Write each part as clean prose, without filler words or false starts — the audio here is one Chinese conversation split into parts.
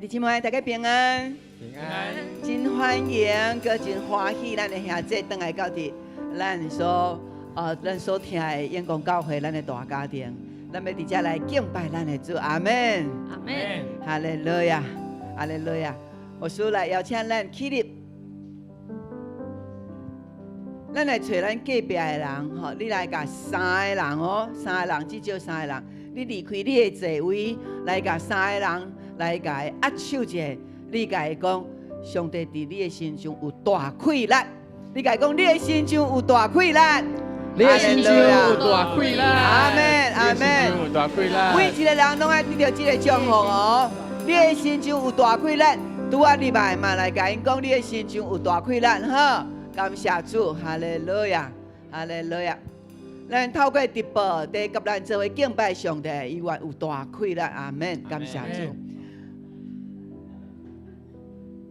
弟兄妹，大家平安，平安，真欢迎，搁真欢喜，咱的兄弟回来到伫咱所听的永光教会，咱的大家庭，咱要伫遮来敬拜咱的主，阿门，阿门，哈利路亚，哈利路亚。我需来邀请咱起立，咱来找咱隔壁的人，吼，你来甲三个人哦，三个人至少三个人，你离开你的座位，来甲三个人。来甲伊握手者，你甲伊讲，上帝伫你的心中有大快乐。你甲伊讲，你的心中有大快乐。你的心中有大快乐。阿门，阿门。有大快乐。每一个人拢爱得到这个祝福哦。你的心中有大快乐，拄啊礼拜嘛来甲因讲，你的心中有大快乐，哈，感谢主，哈利路亚，哈利路亚。咱透过直播，在甲咱做伙敬拜上帝，伊愿有大快乐，阿门，感谢主。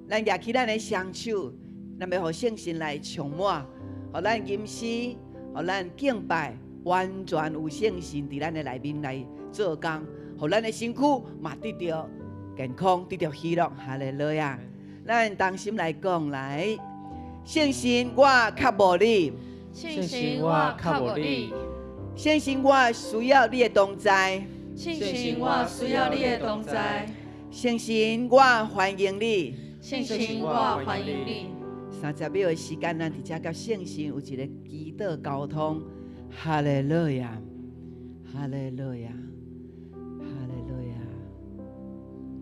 咱举起咱的双手，咱要互圣神来充满，互咱吟诗，互咱敬拜，完全有圣神伫咱的内面来做工，互咱的身躯嘛得到健康，得到喜乐，哈利路亚。咱同心来讲，来，圣神我较无你，圣神我较无你，圣神我需要你的同在，圣神我需要你的同在，圣神我欢迎你。圣神我欢迎你。30秒的时间，咱伫遮甲圣神有一个祈祷沟通。哈利路亚，哈利路亚，哈利路亚，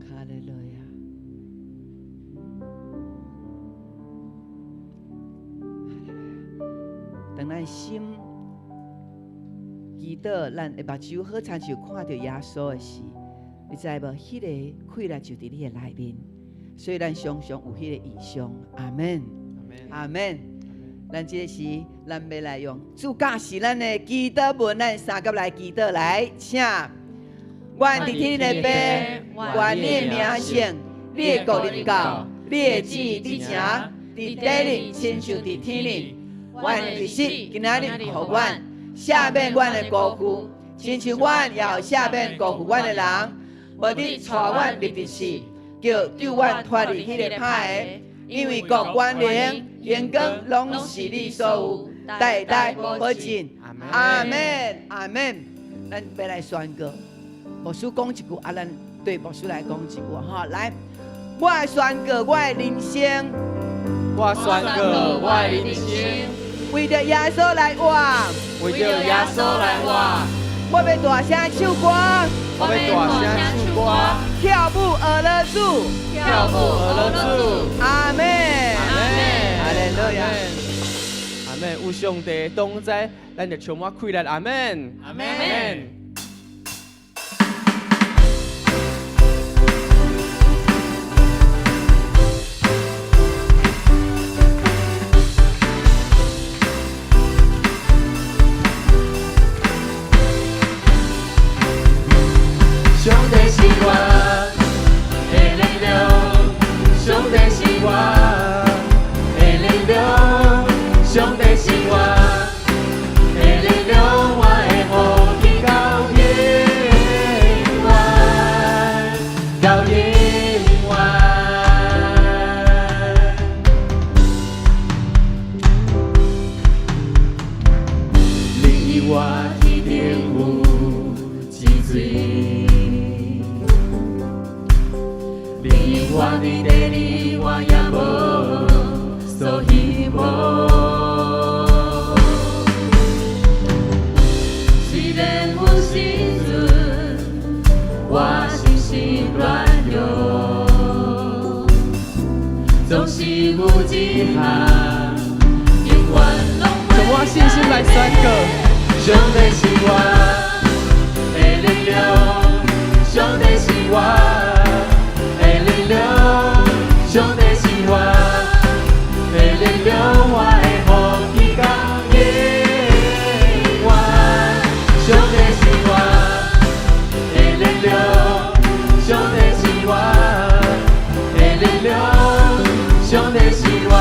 哈利路亚。当咱心祈祷，咱会目睭好亲像看到耶稣的时，你知无？迄个快乐就伫你的内面。所以咱常常有迄个异象，阿门，阿门。咱这时，咱要来用主教是咱的祈祷文，咱三个来祈祷来，请。愿伫天的父，愿你的名圣，你的国临到，你的旨意伫城，伫地里亲像伫天里。愿日时今仔日互阮赦免阮的过负，亲像阮也有赦免过负阮的人，无你带阮入地死。叫对阮脱离迄个歹的，因为国权力、荣光拢是你所有，代代保证。阿门，阿门。咱要来宣告，牧师讲一句，啊，咱对牧师来讲一句，哈，来，我宣告我的人生，我宣告我的人生，为着耶稣来活，为着耶稣来活。我要大声唱歌，我要大声唱歌，跳舞俄勒主，跳舞俄勒主。阿门，阿门，哈利路亚，阿门。有上帝同在，咱就充满快乐。阿门，阿门。上帝是我的力量，上帝是我的力量，上帝是我的力量，我会呼起到永远，到永远。你我一定有之罪。我的地里，我也无所希望。虽然有时阵我心心软弱，总是有一项永远拢袂。用我信心来宣告，上帝是我的力量，上帝是我。上帝是我的力量，我会呼起到永远。上帝是我的力量，上帝是我的力量，上帝是我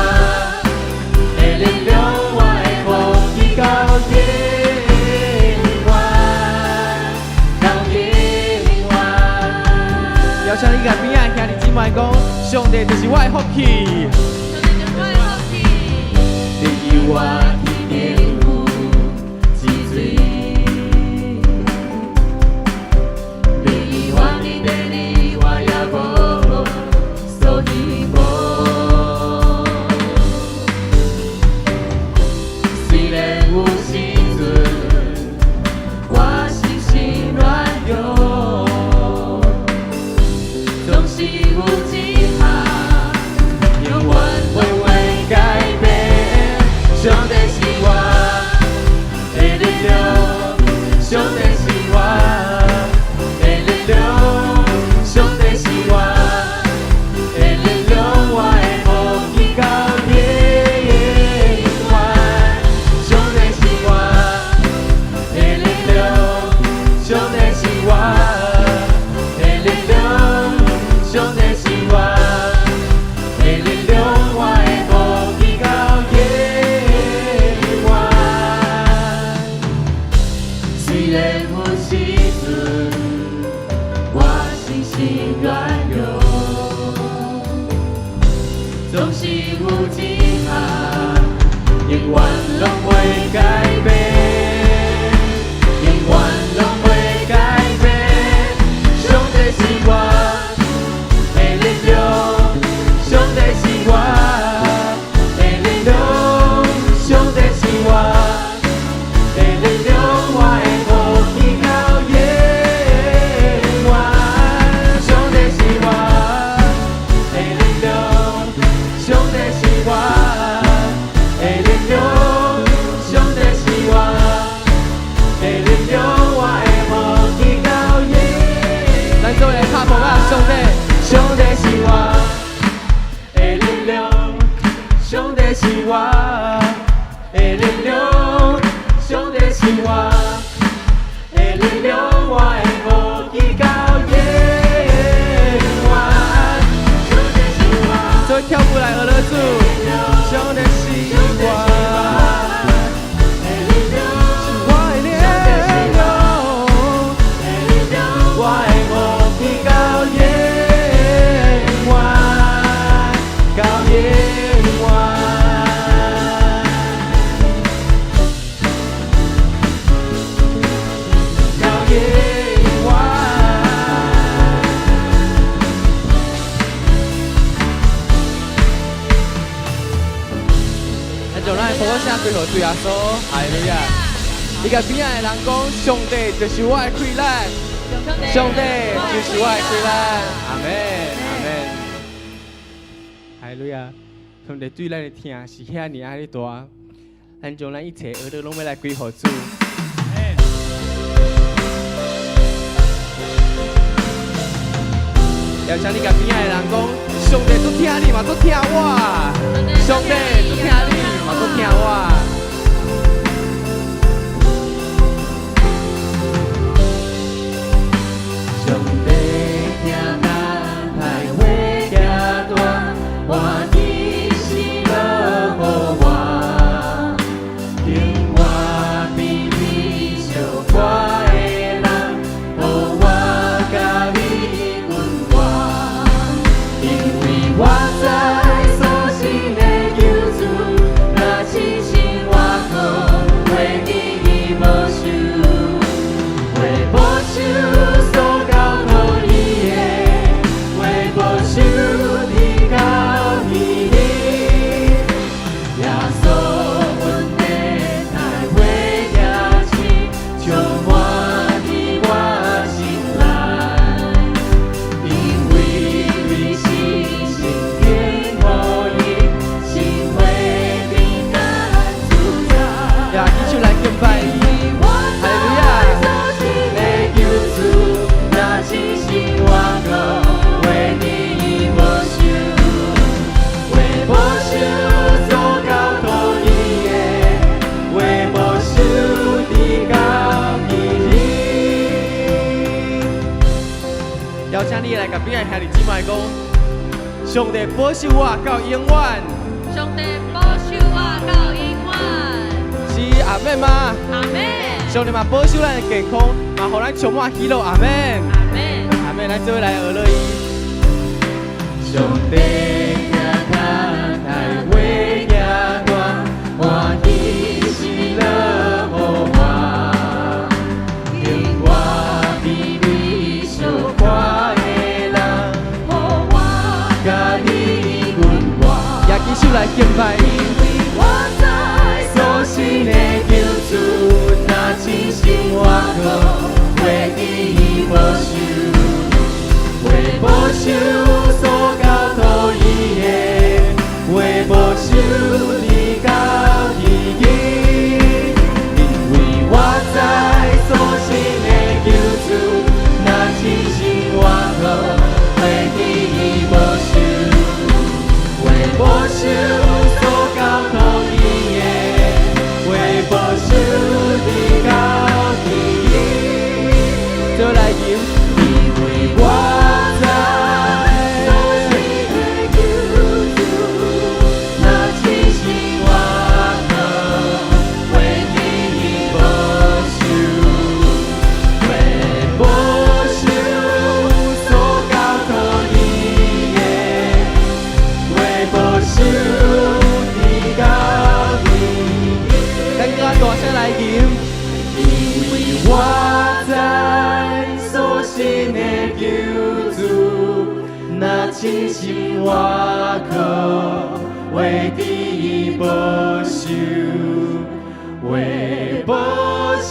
的力量，我会呼起到永远，到永远。邀请你甲边仔兄弟。姊妹讲，上帝就是我的福气。你与我天天有之水，你我你的你我也无，所以无。虽然有时阵我心心软弱，总是有一项永远不会改变。上帝是我的力量，上帝是我的力量，上帝是我的力量，我会无依靠耶和华。上帝是我的力量，上帝是我的力量，上帝是我的力量，我会无依靠耶和华。虽然有时阵我心心软弱，总是有一项永远拢袂改变，永远拢袂改变。上帝是我的力量，上帝是我的力量，上帝是我的力量，我会无依靠耶和华。上帝是我的力量，上帝是我的力量，上帝是我的力量，我会无依靠耶。咱做来拍捧啊，上帝。上帝是我的力量，上帝是我的力量，上帝是我的力量，我会无依靠耶和华。上帝是我所以跳舞来俄罗斯，上帝是我的力量，我的力量，我会无依靠耶和华，靠耶和华。靠耶和华。咱就咱好声对好对啊，说哈利路亚。你甲边仔的人讲，上帝就是我的快乐，上帝就是我的快乐，阿门，阿门。哈利路亚，上帝对咱的听是遐尼啊哩大，咱将咱一切耳朵拢要来归乎主。要请你甲边仔的人讲，上帝都听你嘛，都听我，上帝都听你嘛，都听我。上帝听咱来话行大，我的心落予我，令我比你相关的人，予我甲你温暖，因为我知所信的救主，若真心我可为你无收，为无收所交托你的，为无收你交予你。耶稣，阮的爱话也是充满伫我心内，因为你是心天互伊，心花平安自在。呀，起手来敬拜伊，哈利路亚。的救主，若真心我可为你无收，为无收所交托你的，为无收你交予你。邀请你来甲边仔兄弟姊妹讲，上帝保守我到永远，上帝保守我到永远。是阿妹吗？阿门。上帝嘛保守咱的健康，嘛，互咱充满喜乐，阿妹。阿门。阿门。阿妹，咱做伙来学乐伊。上帝保守我到永远，是阿妹吗？阿门。上帝嘛保守咱的健康，嘛，互咱充满喜乐，阿妹。阿妹，咱做伙来学乐伊。上帝保守我到永远，是阿妹吗？上帝嘛保守咱的健康，嘛，互咱充满喜乐，阿妹。上帝听他来为耶我，我喜喜乐无我，因我比你相看的人，互我甲你阮我，也举手来敬拜。因为我知所信的救主，若真心我可为你保守，为保守所交托伊的，为保守你到伊己。因为我知所信的救主，若真心我可为你保守，为保守所交托伊的，为保守你到伊己。再来吟。因为我知所信的救主，若真心我可为你保守，为保守所交托伊的，为保守你到伊己。咱更大声来吟。因为我知所信的救主，若真心我可为你保守，为保守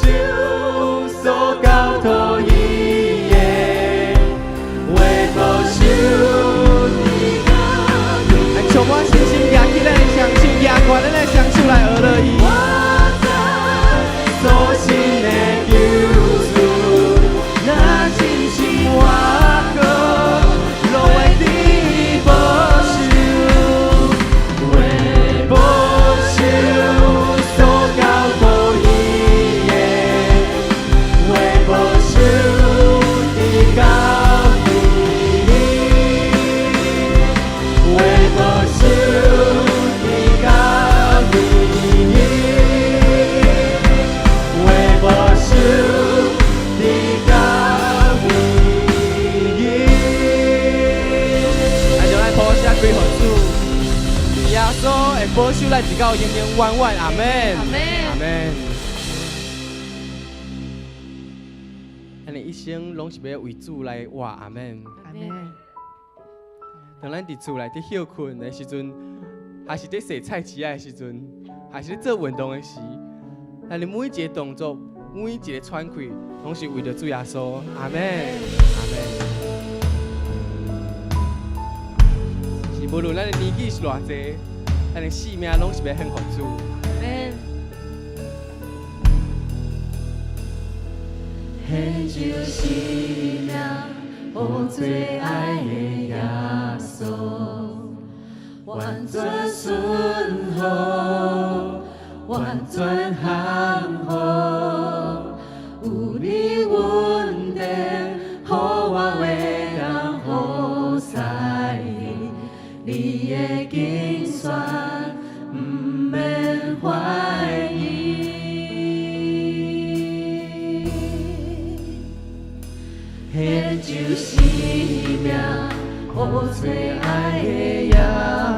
所交托伊的，为保守你到伊。充满信心，举起咱的双手，举高咱的双手来学乐伊。所信的救主，若真心我可拢为你保守，为保守所交托伊的，为保守你到伊己，为保守你到伊己。为保守你到伊己，咱就来抱下归还主，耶稣会保守咱直到永永远远，阿门，阿门阿门。咱的一生拢是要为主来活，阿门。阿门。当咱伫厝内伫休困的时阵，还是伫洗菜市的时阵，还是伫做运动的时，咱的每一个动作，每一个喘气，拢是为着主耶稣，阿门，阿门。是无论咱的年纪是偌济，咱的性命拢是要献给主。献上生命，予最爱的耶稣，完全顺服，完全降服，有你稳定，予我为人好使你的竞选，不免怀疑。献上生命，予最爱的耶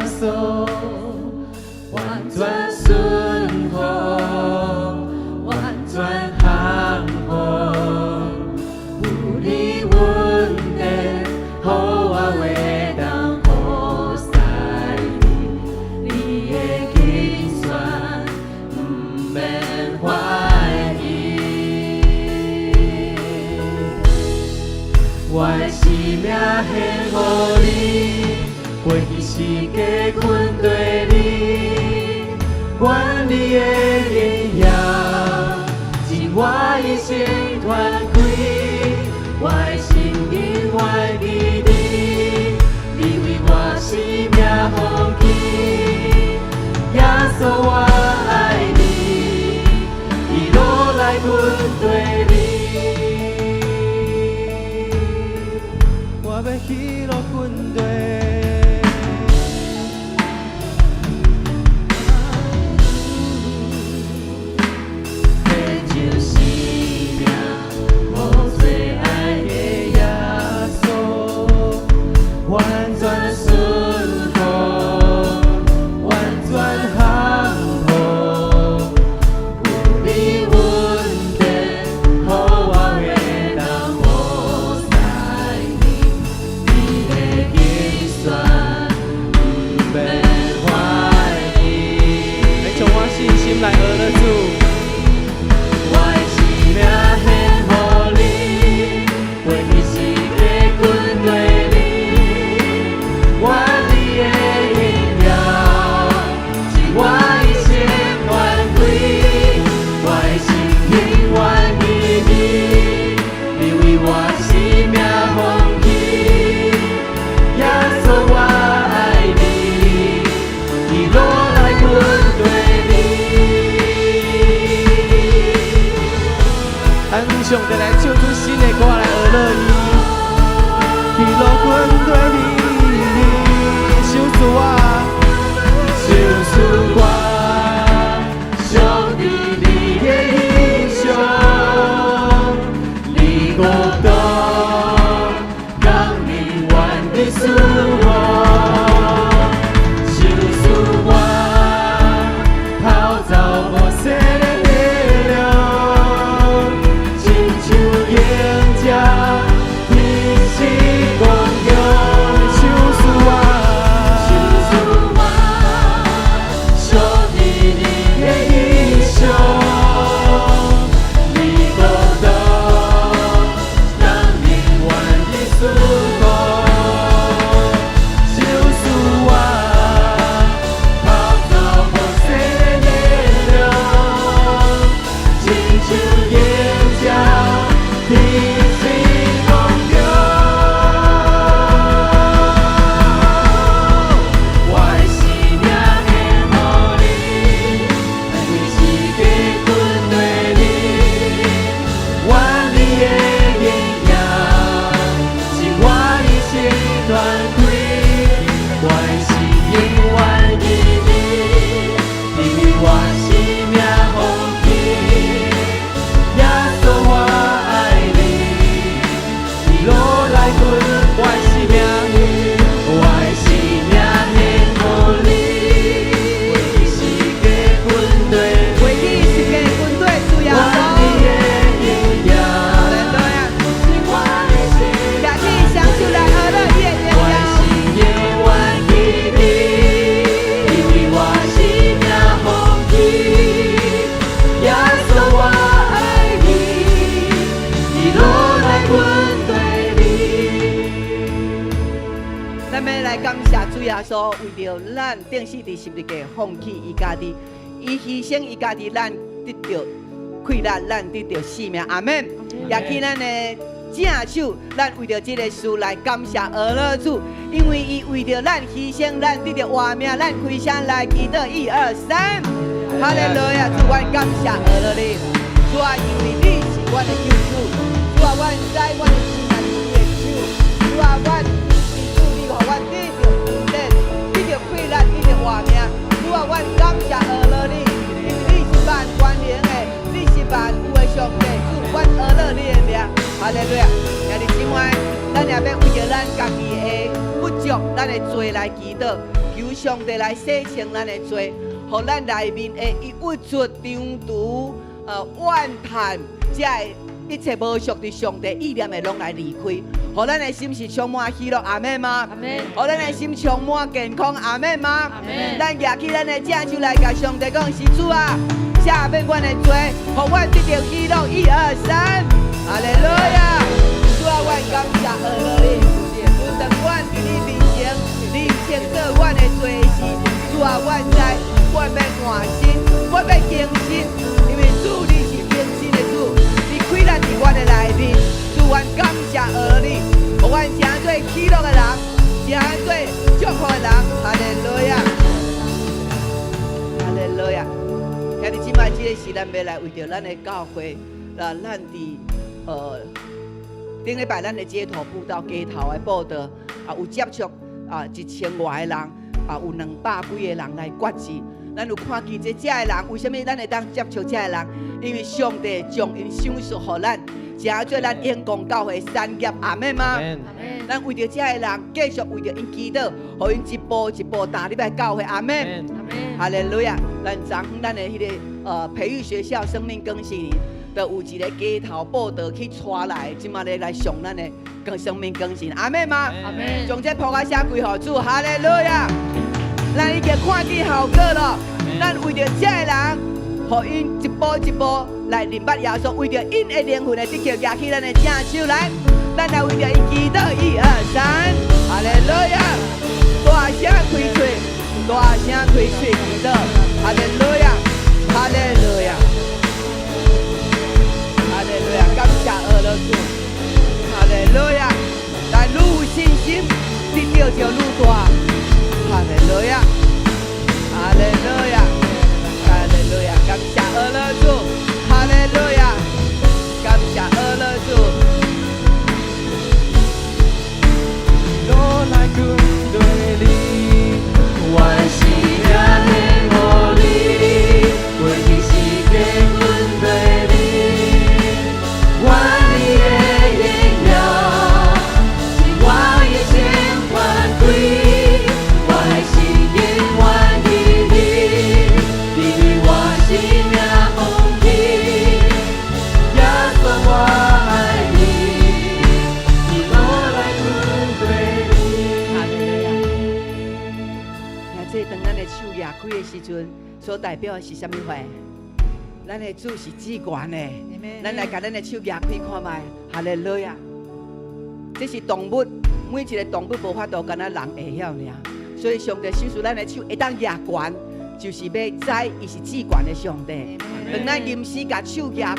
稣，完全顺服，完全降服，有你稳定，予我为当好使你的竞选，不免怀疑。我的生命献予你，过去是假困对你，愿你的荣耀，尽我一生传开。我的心因我记你，你为我生命放弃。耶稣我爱你，一路来跟对你。我要喜乐军队。献上生命，予最爱的耶稣，完全顺上帝来唱出新的歌来娱乐伊。去落阮对你，想死我，想死我，上帝你的英雄，你国度，让你万的属我。为着咱定死伫十字架放弃伊家己，伊牺牲伊家己，咱得到快乐，咱得到性命。阿门。也去咱的正手，咱为着这个事来感谢俄勒主，因为伊为着咱牺牲，咱得到活命，咱开声来祈祷1、2、3，哈利路亚！主，我感谢俄勒你，主啊，因为你是我的救主，主啊，我知我的心内是你的手，主啊，我是主，你互我得到恩典。快乐，你的活命，主啊，我感谢俄勒你，因为你是万关联的，你是万有的上帝，主，我俄勒你的名，哈利路亚！兄弟姊妹，咱也要为着咱家己的不足，咱的罪来祈祷，求上帝来洗清咱的罪，互咱内面的一物质、中途、怨叹，这一切无属的上帝意念的拢来离开，互咱的心是充满喜乐，阿门吗？阿门。互咱的心充满健康，阿門嗎？阿門。咱舉起咱的正手來甲上帝講：是主啊，赦免阮的罪，互阮得到喜樂。1、2、3，哈利路亞！主啊，阮感謝俄勒你，有當阮佇你面前，你清掃阮的罪時，主啊，阮知，阮要換心，阮要更新，因為主你是更新的主，你開咱佇阮的內面，主阮感謝俄勒你，互阮成做喜樂的人。成做祝福的人，哈利路亞，哈利路亞。兄弟姊妹，這個是咱要來為着咱的教會，咱佇頂禮拜咱的街頭布道街頭的報道，有接觸1000多個人，有200幾個人來決志。咱有看見這的人，為什麼咱會當接觸這的人？因為上帝將因賞賜予咱。成做咱永光教會產業，阿門嗎？咱為着這些人，繼續為着因祈禱，互因一步一步踏入來教會，阿門。哈利路亞！咱昨昏咱的迄個培育學校生命更新年，就有一個街頭報道去帶來，即馬來上咱的生命更新，阿門嗎？阿門。將這鋪開寫歸予主，哈利路亞！咱已經看見效果了，咱為着這些人，互因一步一步。來明白耶穌為着因的靈魂的得救，舉起咱的正手來，咱來為着因祈禱1、2、3，哈利路亞！大聲開嘴，大聲開嘴祈禱，哈利路亞，哈利路亞，哈利路亞！感謝俄勒主，哈利路亞！咱愈有信心，得到就愈大，哈利路亞，哈利路亞，哈利路亞！感謝俄勒主。哈利路亞，感謝这当咱的手举开的时阵，所代表的是什么话？咱的主是至高的，咱来把咱的手举开看卖，哈利路亚！这是动物，每一个动物无法度，敢若人会晓尔。所以上帝示出咱的手会当举悬，就是要知伊是至高的上帝。当咱吟诗把手举开，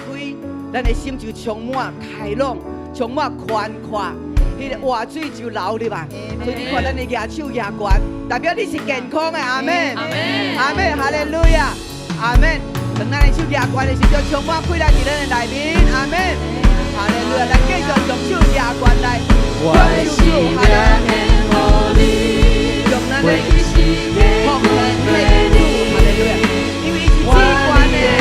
咱的心就充满开朗，充满宽阔。迄个活水就流入啊！所以你看咱的牙手牙关，代表你是健康的，阿门，阿门，哈利路亚，阿门。当咱的手牙关的时候，充满快乐伫咱的内面，阿门，哈利路亚。咱继续用手牙关来关注主，哈利路亚。用咱的奉献给主，哈利路亚。因为是至关的。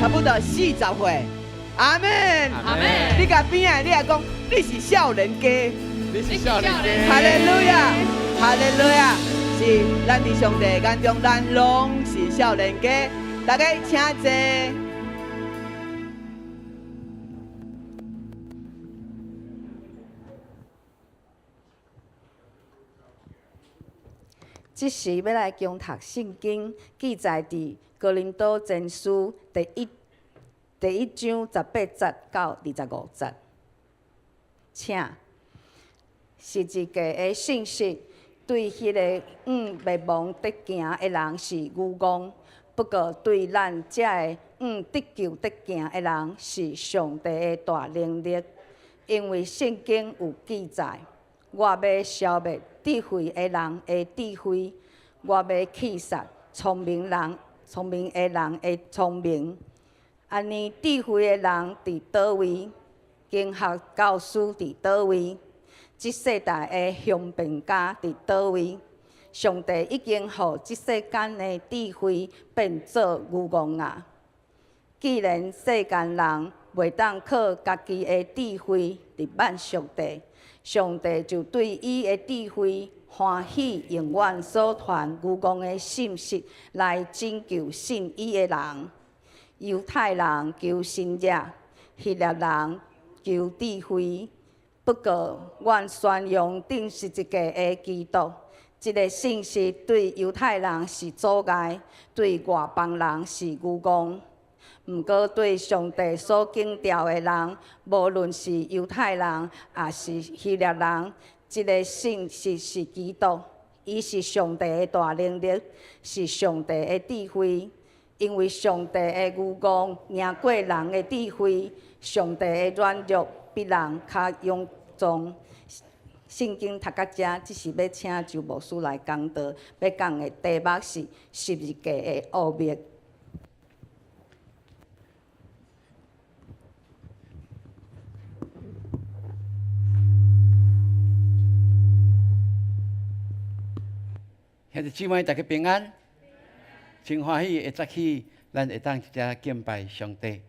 差不多40岁，阿门，阿门。你甲边仔，你来讲，你是少年家，你是少年家，哈利路亚，哈利路亚，是咱伫上帝眼中，咱拢是少年家。大家请坐。即时要来共读圣经，记载伫哥林多前书第一章18节到25节。请是一个的信息，对迄个未忘得行的人是愚妄，不过对咱这个得救得行的人是上帝的大能力。因为圣经有记载，我要消灭智慧的人的智慧，我要气杀聪明的人的聪明。安尼智慧的人伫倒位？经学教师伫倒位？即世代的雄辩家伫倒位？上帝已经互即世间的智慧变做愚戆啊！既然世间人袂当靠家己的智慧嚟挽上帝，上帝就对伊的智慧欢喜，永远所传愚戆的信息来拯救信伊的人。犹太人求新约，希腊人求智慧。不过，阮宣扬顶十字架的基督。这个信息对犹太人是阻碍，对外邦人是愚戆。毋过对上帝所敬重的人，无论是犹太人也是希腊人，这个信息是基督，伊是上帝的大能力，是上帝的智慧。因为上帝的愚戆赢过人的智慧，上帝的软弱比人较勇壮。圣经读到这，只是要请周牧师来讲道，要讲的题目是十字架的奥秘。兄弟姊妹，大家平安，真欢喜会早起，咱会当一只敬拜上帝。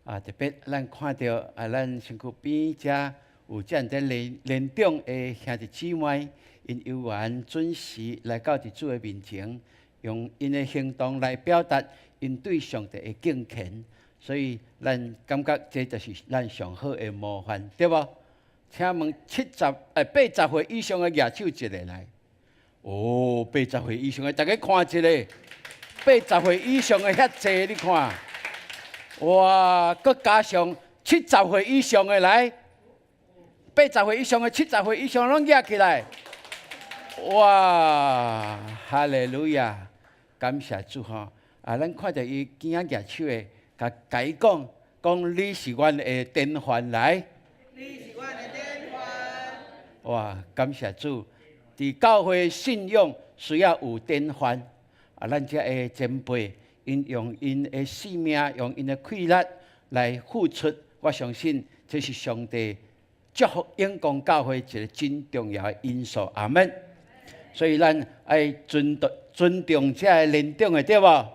特别咱看到咱身躯边遮有这样的年长的兄弟姊妹，因有缘准时来到主的面前，用因的行动来表达因对上帝的敬虔。所以咱感觉这就是咱上好的模范，对无？请问80岁以上的举手一个来。哦，80岁以上的，大家看一个，80岁以上的遐济，你看，哇，佮加上70岁以上的来，80岁以上的、70岁以上拢举起来，哇，哈利路亚，感谢主吼！咱看到伊今仔举手的，甲伊讲你是阮的典范来，你是阮的典范，哇，感谢主！伫教会信仰需要有典范，咱这的前辈，因用因的性命，用因的气力来付出，我相信这是上帝祝福永光教会一个真重要的因素。阿门。所以咱爱尊重这的年长的，对无？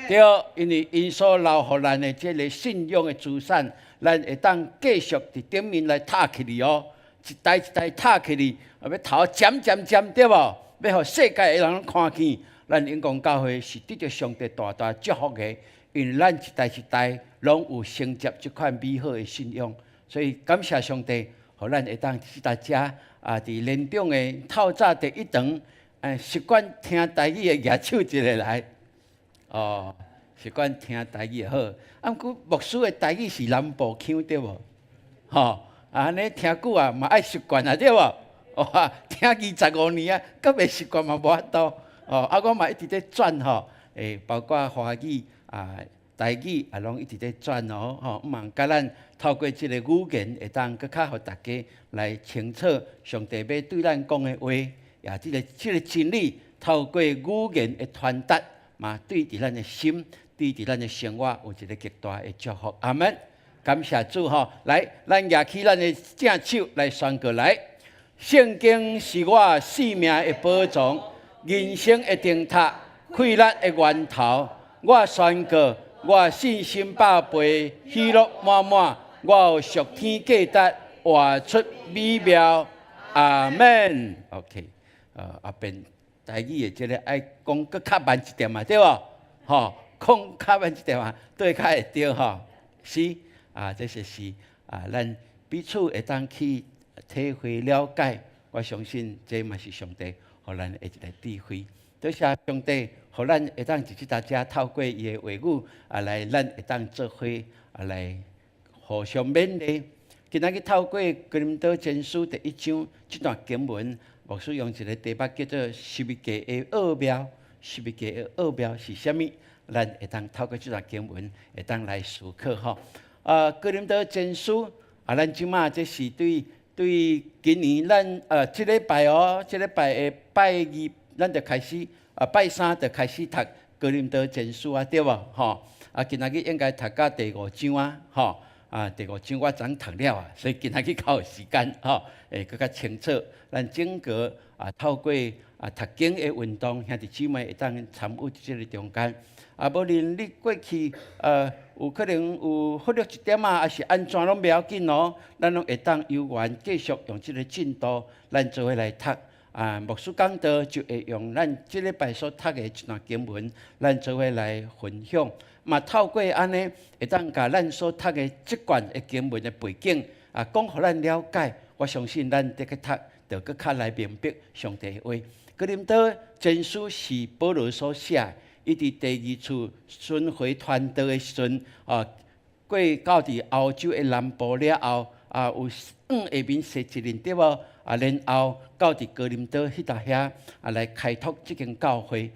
对，因为因所留予咱的这个信仰的资产，咱会当继续伫顶面来踏起哩哦。一代一代踏起哩，要头尖，对无？要互世界的人看见，咱永光教会是得到上帝大大祝福的，因为咱一代一代拢有承接这款美好的信仰，所以感谢上帝，互咱会当大家伫年长的透早第一堂，习惯听台语的举手一个来，哦，习惯听台语好。毋过牧师的台语是南部腔对无？吼。安尼听久啊，嘛爱习惯啊，对无？哇，听25年啊，阁未习惯嘛无法度。我嘛一直在转吼，包括华语台语拢一直在转哦。毋茫甲咱透过即个语言，会当搁较互大家来清楚上帝要对咱讲的话，也即个真理，透过语言的传达，嘛对伫咱的心，对伫咱的生活有一个极大的祝福。阿门。感谢主吼，来，咱举起咱的正手来宣告来。圣经是我生命的宝藏，人生的灯塔，快乐的源头。我宣告，我信心百倍，喜乐满满。我有属天价值，活出美妙。阿门。OK， 后边台语的这个爱讲搁较慢一点嘛，对无？吼，讲较慢一点嘛，对较会对吼，是。这些是咱彼此会当去体会了解。我相信这嘛是上帝互咱的一个智慧。多谢上帝，互咱会当一大家透过伊的话语来，咱会当做伙来互相勉励。今仔日透过《哥林多前书》第1章这段经文，牧师用一个题目叫做“十字架的奥妙”。十字架的奥妙是啥物？咱会当透过这段经文会当来思考吼。哥林多前书咱即马这是对今年咱这礼拜这礼拜的拜二，咱就开始拜三就开始读哥林多前书对无？吼今仔日应该读到第5章啊，吼。第5章我昨读了啊，所以今仔日较有时间吼，会更较清楚。咱整个透过读经的运动，兄弟姊妹会当参与伫即个中间。无论你过去有可能有忽略一点啊，还是安怎拢袂要紧哦，咱拢会当悠然继续用即个进度，咱做伙来读。牧师讲道就会用咱即礼拜所读的一段经文，咱做伙来分享。嘛，透过安尼，会当甲咱所读的即段的经文的背景讲互咱了解。我相信咱得去读，就搁较来明白上帝的话。哥林多前书是保罗所写，伊伫第2次巡回传道的时阵，过到伫欧洲的南部了后，有下面写一年对无？然后到伫哥林多迄搭遐来开拓即间教会。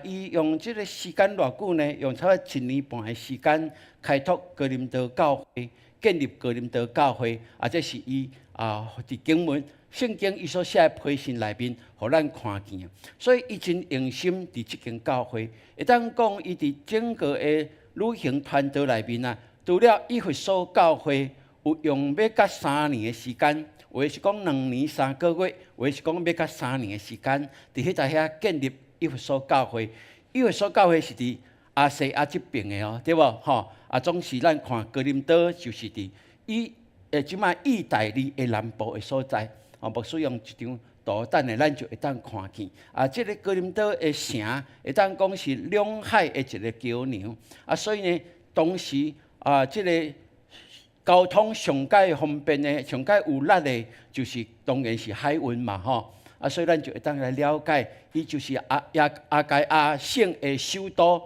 伊用即个时间偌久呢？用差不多1年半的时间开拓哥林多教会，建立哥林多教会。这是伊伫经文圣经伊所写的批信内面，互咱看见。所以伊真用心伫即间教会。会当讲伊伫整个的旅行团队内面除了以弗所教会有用要甲3年的时间，有的是讲2年3个月，有的是讲要甲3年的时间，伫迄搭遐建立以弗所教会。以弗所教会是伫亚细亚这边的哦，对无？总是咱看哥林多就是伫即摆意大利的南部的所在。牧师用一张图，等下咱就会当看见。即个哥林多的城会当讲是两海的一个桥梁。所以呢，当时即个交通上界方便的、上界有力的，就是当然是海运嘛，吼。所以咱就会当来了解，伊就是亚该亚省的首都。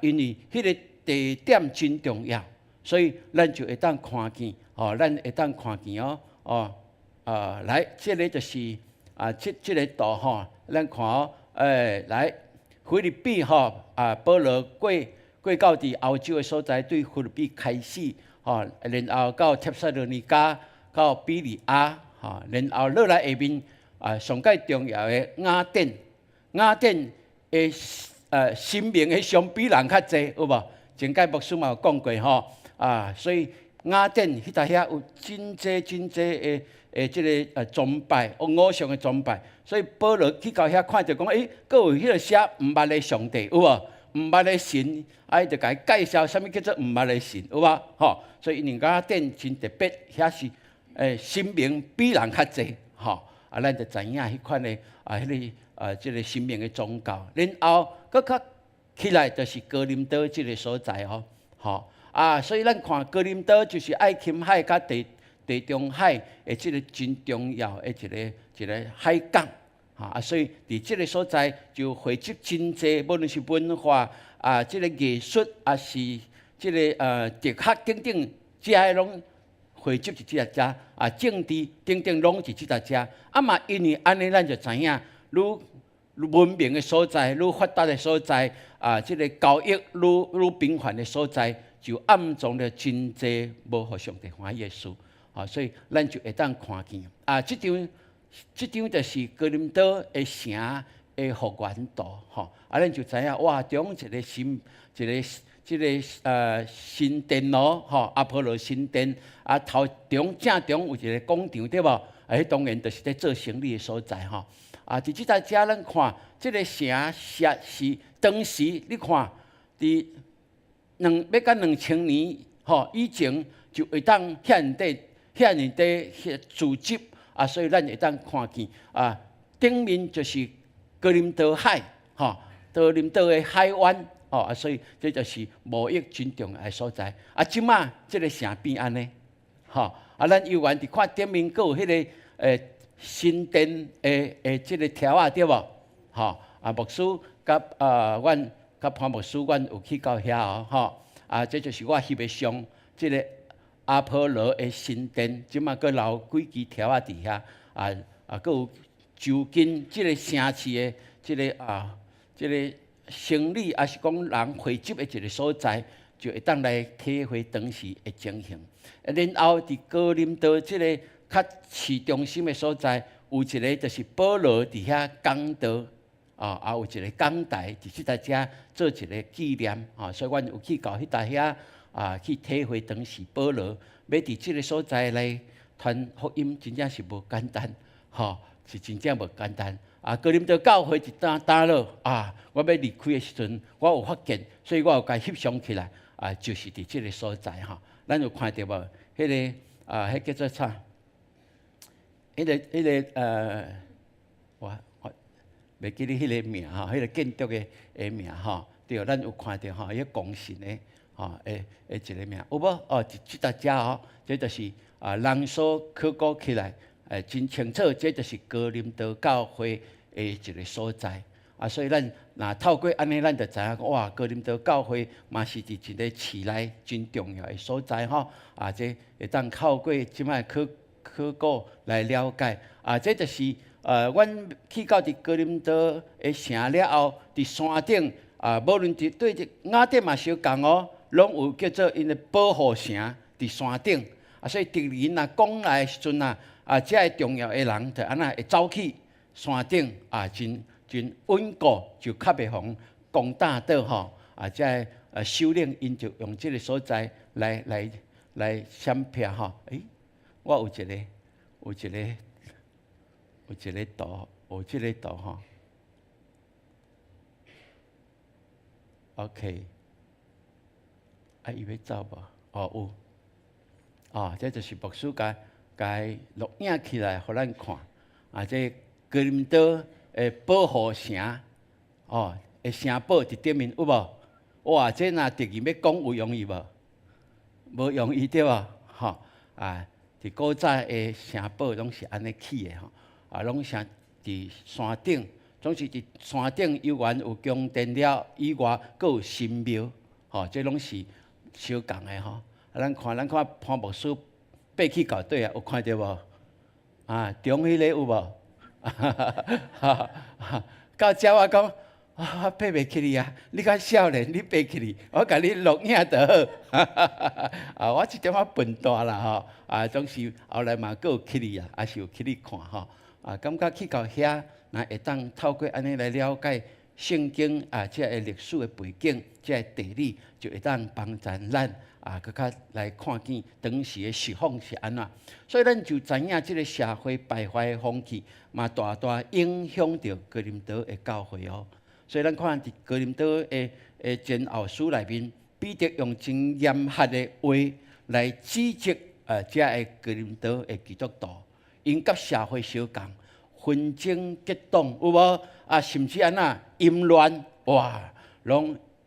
因为迄个地点真重要，所以咱就会当看见，咱会当看见来，这个就是这个图吼，咱看来菲律宾保罗过到伫欧洲的所在，对菲律宾开始然后到帖撒罗尼迦，到比利亚然后落来下面上界重要的雅典的新名的相比人较济，有无？前届牧师嘛有讲过吼，所以雅典迄搭遐有真济的即个崇拜，偶像的崇拜，所以保罗去到遐看着讲，阁有迄个写毋捌的上帝，有无？毋捌的神，伊就甲伊介绍啥物叫做毋捌的神，有无？所以因雅典真特别，遐是神明比人较济，咱就知影迄款的迄个即个神明的宗教，然后搁较起来就是哥林多即个所在所以咱看哥林多就是爱琴海甲地中海的即个真重要的一个海港所以伫即个所在就汇集真济，无论是文化即个艺术是即个哲学等等，这些拢汇集伫即搭遮政治等等拢伫即搭遮嘛，因为安尼咱就知影愈文明的所在，愈发达的所在即个交易愈频繁的所在，就暗藏了真济无互上帝欢喜的事所以咱就会当看见即张就是哥林多的城的复原图咱就知影哇，中一个新殿阿波罗新殿头中正中有一个广场对无？迄当然就是咧做生意的所在伫即搭遮咱看，即个城是当时你看伫要到2000年以前就会当遐尼地组织所以咱会当看见顶面就是哥林多海哥林多的海湾所以这就是贸易真重要的所在即马即个城变安尼咱游玩伫看顶面阁有迄个新殿的即个条对无？牧师甲阮甲潘牧师，阮有去到遐这就是我翕的相，即个阿波罗的新殿，即马阁留几支条伫遐阁有就近即个城市的即个生理，是讲人汇集的一个所在，就会当来体会当时的情形。然后伫哥林多即个较市中心的所在，有一个就是保罗伫遐讲道有一个讲台伫即搭遮做一个纪念所以阮有去到迄搭遐去体会当时保罗要伫即个所在来传福音，真正是无简单是真正无简单哥林多教会一打落我要离开的时阵，我有发现，所以我有甲翕相起来就是伫即个所在咱有看到无？迄个迄叫做啥？迄个我袂记得迄个名迄个建筑的名对，咱有看到迄个公信的一个名有无？即搭遮这就是人所考古起来真清楚，这就是哥林多教会的一个所在所以咱若透过安尼，咱就知影讲哇，哥林多教会嘛是伫一个市内真重要的所在这会当透过即摆考古来了解这就是阮去到伫哥林多的城了后，伫山顶无论伫对雅典嘛相共拢有叫做因的保护城伫山顶所以敌人讲来的时阵遮个重要的人就安那会走去山顶真稳固，就较袂互攻打到遮个首领因就用即个所在来闪避我有一个图OK， 伊要走无？有这就是牧师甲录影起来，互咱看这哥林多的保护城的城堡伫顶面有无？哇，这若敌人要讲有容易无？无容易对无？伫古早的城堡拢是安尼起的拢是伫山顶，总是伫山顶游园有宫殿了以外，阁有神庙这拢是相共的咱看潘牧师爬去到底有看到无？中迄个有无？到遮我讲我爬袂起哩你较少年，你爬起哩，我甲你录影就好。我即点仔笨蛋啦总是后来嘛，阁有起哩还是有起哩看感觉去到遐，若会当透过安尼来了解圣经这个历史的背景，这个地理，就会当帮助咱搁较来看见当时的实况是安怎。所以咱就知影即个社会败坏的风气，嘛大大影响着哥林多的教会所以咱看伫哥林多的前后书内面，彼得用真严厉的话来指责遮个哥林多的基督徒，因甲社会相共，纷争激动有无甚至安那淫乱哇，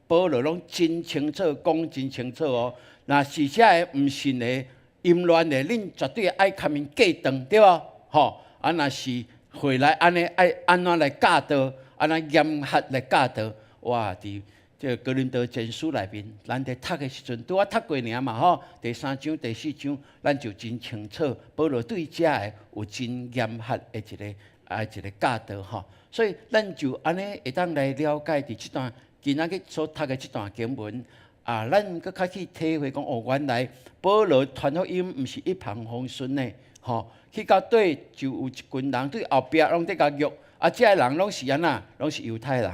保罗拢真清楚讲真清楚若是遮个毋信的淫乱的，恁绝对爱甲因隔断对无？若是回来安尼爱安怎来教导，安怎严厉来教导哇！伫这哥林多前书内面，咱伫读的时阵，拄读过尔嘛第3章、第4章，咱就真清楚，保罗对遮个有真严厉的一个教导所以咱就安尼会当来了解伫即段今仔日所读的即段经文咱搁较去体会讲原来保罗传福音毋是一帆风顺的去到底就有一群人对后壁拢伫甲虐遮个人拢是安那，拢是犹太人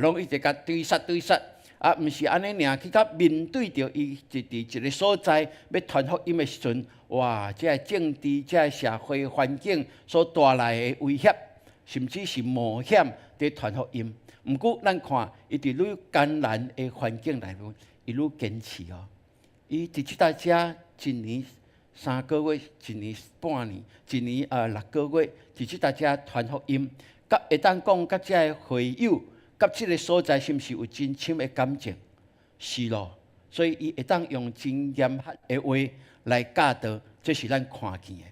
拢一直甲对杀，毋是安尼尔，去到面对着伊伫一个所在要传福音的时阵，哇！这个政治、这个社会环境所带来的威胁，甚至是冒险伫传福音。毋过，咱看伊伫愈艰难的环境内面，伊愈坚持伊伫即搭遮1年3个月、1年半年、1年6个月，伫即搭遮传福音，甲会当讲甲遮个会友。甲即个所在是毋是有真深的感情？是咯，所以伊会当用真严厉的话来教导，这是咱看见的。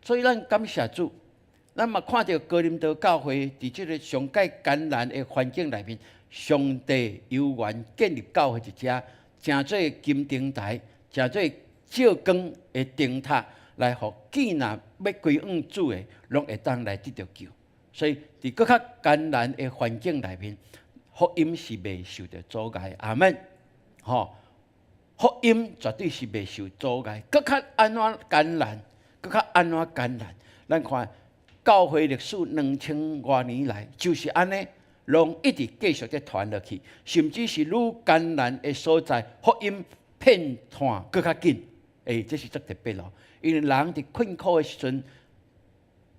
所以咱感谢主，咱嘛看到哥林多教会伫即个上界艰难的环境内面，上帝有缘建立教会一只诚做金灯台，诚做照光的灯塔，来互见若要归向主的，拢会当来得到救。所以，伫搁较艰难的环境内面，福音是未受到阻碍。阿门。福音绝对是未受阻碍。搁较安怎艰难，搁较安怎艰难。咱看教会历史2000多年来就是安尼，拢一直继续在传落去，甚至是愈艰难的所在，福音遍传更较紧。这是足特别咯，因为人伫困苦的时阵，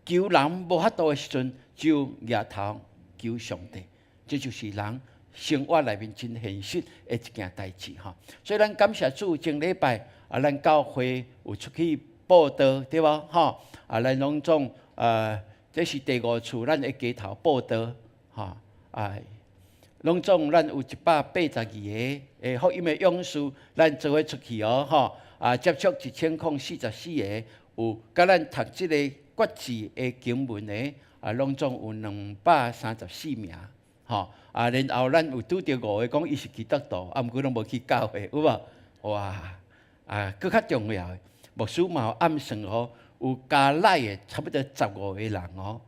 求人无法度的时阵，就抬头求上帝，这就是人生活内面真现实的一件代志哈。所以咱感谢主，前礼拜咱教会有出去报道，对无哈？咱拢总这是第5次咱的街头报道哈。拢总咱有182个福音的勇士，咱做伙出去哦哈。接触1044个，有甲咱读即个国字的经文的，拢总有234名，吼。然后咱有拄着5个讲伊是基督徒，毋过拢无去教会，有无？哇！更较重要的，牧师嘛有暗算哦，有加来的差不多15个人哦。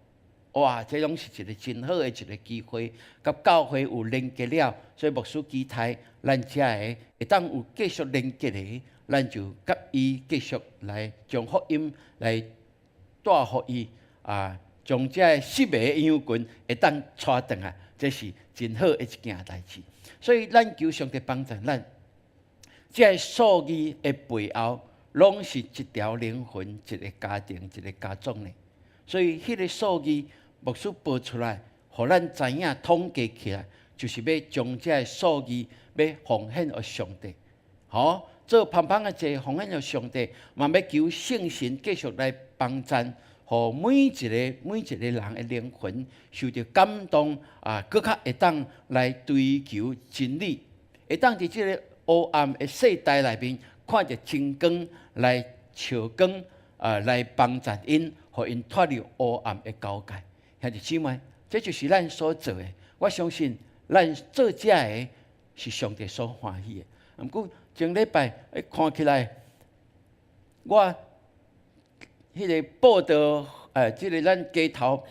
哇！这拢是一个真好的一个机会，甲教会有连结了，所以牧师期待咱遮个会当有继续连结的。咱就甲伊继续来将福音来带互伊将这10个羊群会当带转来，这是真好的一件代志。所以咱求上帝帮助咱，这数字的背后，拢是一条灵魂、一个家庭、一个家族呢。所以迄个数字牧师报出来，互咱知影统计起来，就是要将这数字要奉献给上帝，好。做胖胖的祭，奉献给上帝，嘛要求圣神继续来帮助，互每一个人的灵魂受到感动更较会当来追求真理，会当伫这个黑暗的世代内面看到真光来照光来帮助因，互因脱离黑暗的交界。兄弟姊妹，这就是咱所做的。我相信咱做这个是上帝所欢喜的。毋过前礼拜看起来，我迄个报道即个咱街头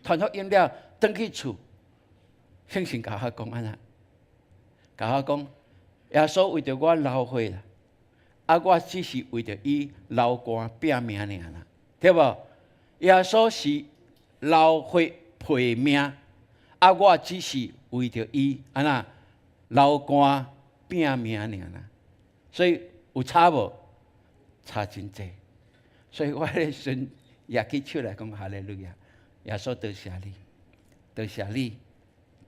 传福音了，转去厝，圣神甲我讲安那，甲我讲，耶稣为着我流血啦，我只是为着伊流汗拼命尔啦，对无？耶稣是流血赔命，我只是为着伊安那流汗拼命尔啦。所以有差无？差真济。所以我迄时阵也起手来讲哈利路亚，耶稣多谢你，多谢你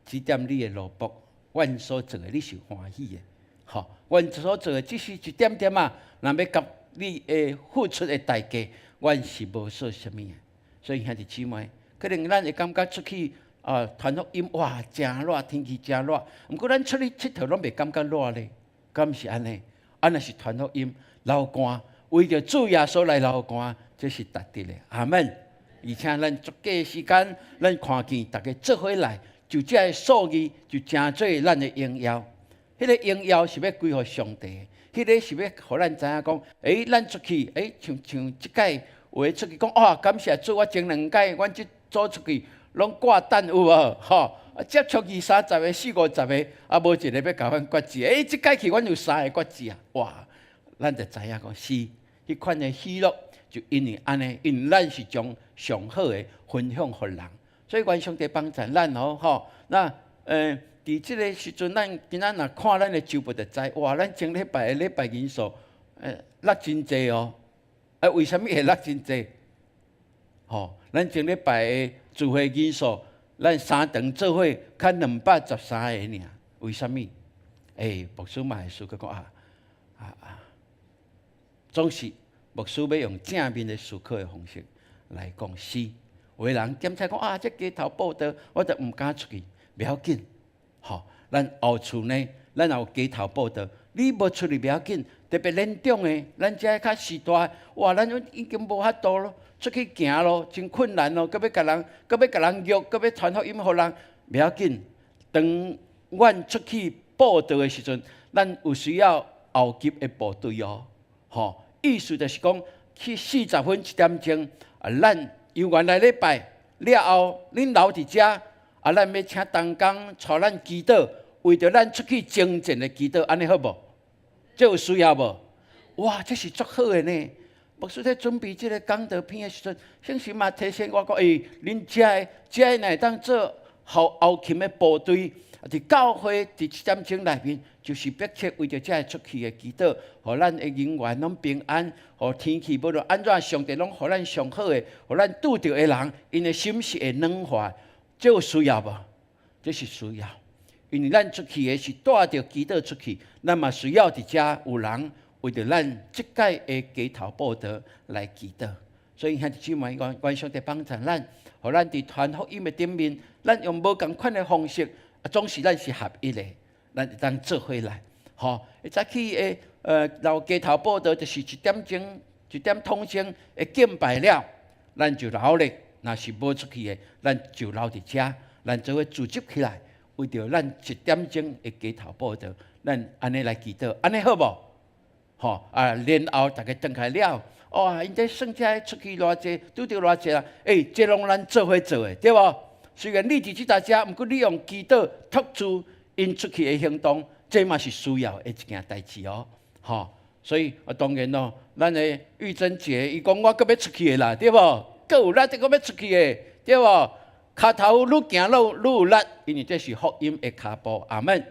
指点你的路步，阮所做的你是欢喜的。吼，阮所做的只是一点点若要甲你的付出的代价，阮是无说什么的。所以兄弟姊妹，可能咱会感觉出去传福音，哇，真热，天气真热。毋过咱出去佚佗拢袂感觉热咧，敢是安尼？安那是传福音流汗，为着主耶稣来流汗，这是值得的。阿门。而且咱足够时间，咱看见大家做伙来，就这个数字就成做咱的荣耀。迄个荣耀是要归乎上帝，迄个是要互咱知影讲，咱出去，像即届有诶出去讲，感谢主，我前2届，阮即组出去拢挂单有无？吼。接触20-30个、40-50个，无一个要甲阮决志。即届去阮有3个决志啊！哇，咱就知影讲是迄款的喜乐，就因为安尼，因为咱是将上好的分享互人，所以愿上帝帮助咱哦，吼。那伫即个时阵，咱今仔若看咱的周报就知，哇，咱前礼拜的礼拜人数落真济哦。为什么会落真济？吼，咱前礼拜的聚会人数。咱3堂做伙，较213个尔，为什么？牧师嘛会说佮讲总是牧师要用正面的思考的方式来讲是。有的人检查讲这街头报道，我就毋敢出去，袂要紧。吼，咱后厝呢，咱也有街头报道，你无出去袂要紧。特别年长的，咱遮较时代，哇，咱已经无法度咯。出去行咯，真困难咯，佮要甲人约，佮要传福音互人，袂要紧。当阮出去报道的时阵，咱有需要后级的部队哦，吼，意思就是讲去40分1点钟，咱由原来礼拜了后，恁留伫遮，咱要请同工带咱祈祷，为着咱出去征战的祈祷，安尼好无？这有需要无？哇，这是足好的呢。牧师在准备这个讲道片的时阵，圣神嘛提醒我讲：恁这乃当做后勤的部队，伫教会伫7点钟内面，就是迫切为着这出去的祈祷，互咱的人员拢平安，互天气无论安怎，上帝拢互咱上好的，互咱拄着的人，因的心是会软化，这有需要无？这是需要，因为咱出去的是带着祈祷出去，咱嘛需要伫遮有人。为着咱即届的街头报道来祈祷，所以兄弟姊妹，愿上帝帮助咱，互咱伫传福音的顶面，咱用无共款的方式，总是咱是合一的，咱会当做伙来。吼，早起的老街头报道就是1点钟、1点通钟的敬拜了，咱就留咧。若是无出去的，咱就留伫遮，咱做伙组织起来，为着咱1点钟的街头报道，咱安尼来祈祷，安尼好无？然后大家转开了，因这剩下出去偌济，拄着偌济啦，这拢咱做伙做的，对无？虽然你伫即搭遮，毋过你用祈祷托住因出去的行动，这嘛是需要的一件代志哦。所以当然咯，咱的玉珍姐伊讲我阁要出去的啦，对无？阁有力，阁要出去的，对无？骹头愈行愈有力，因为这是福音的脚步，阿门。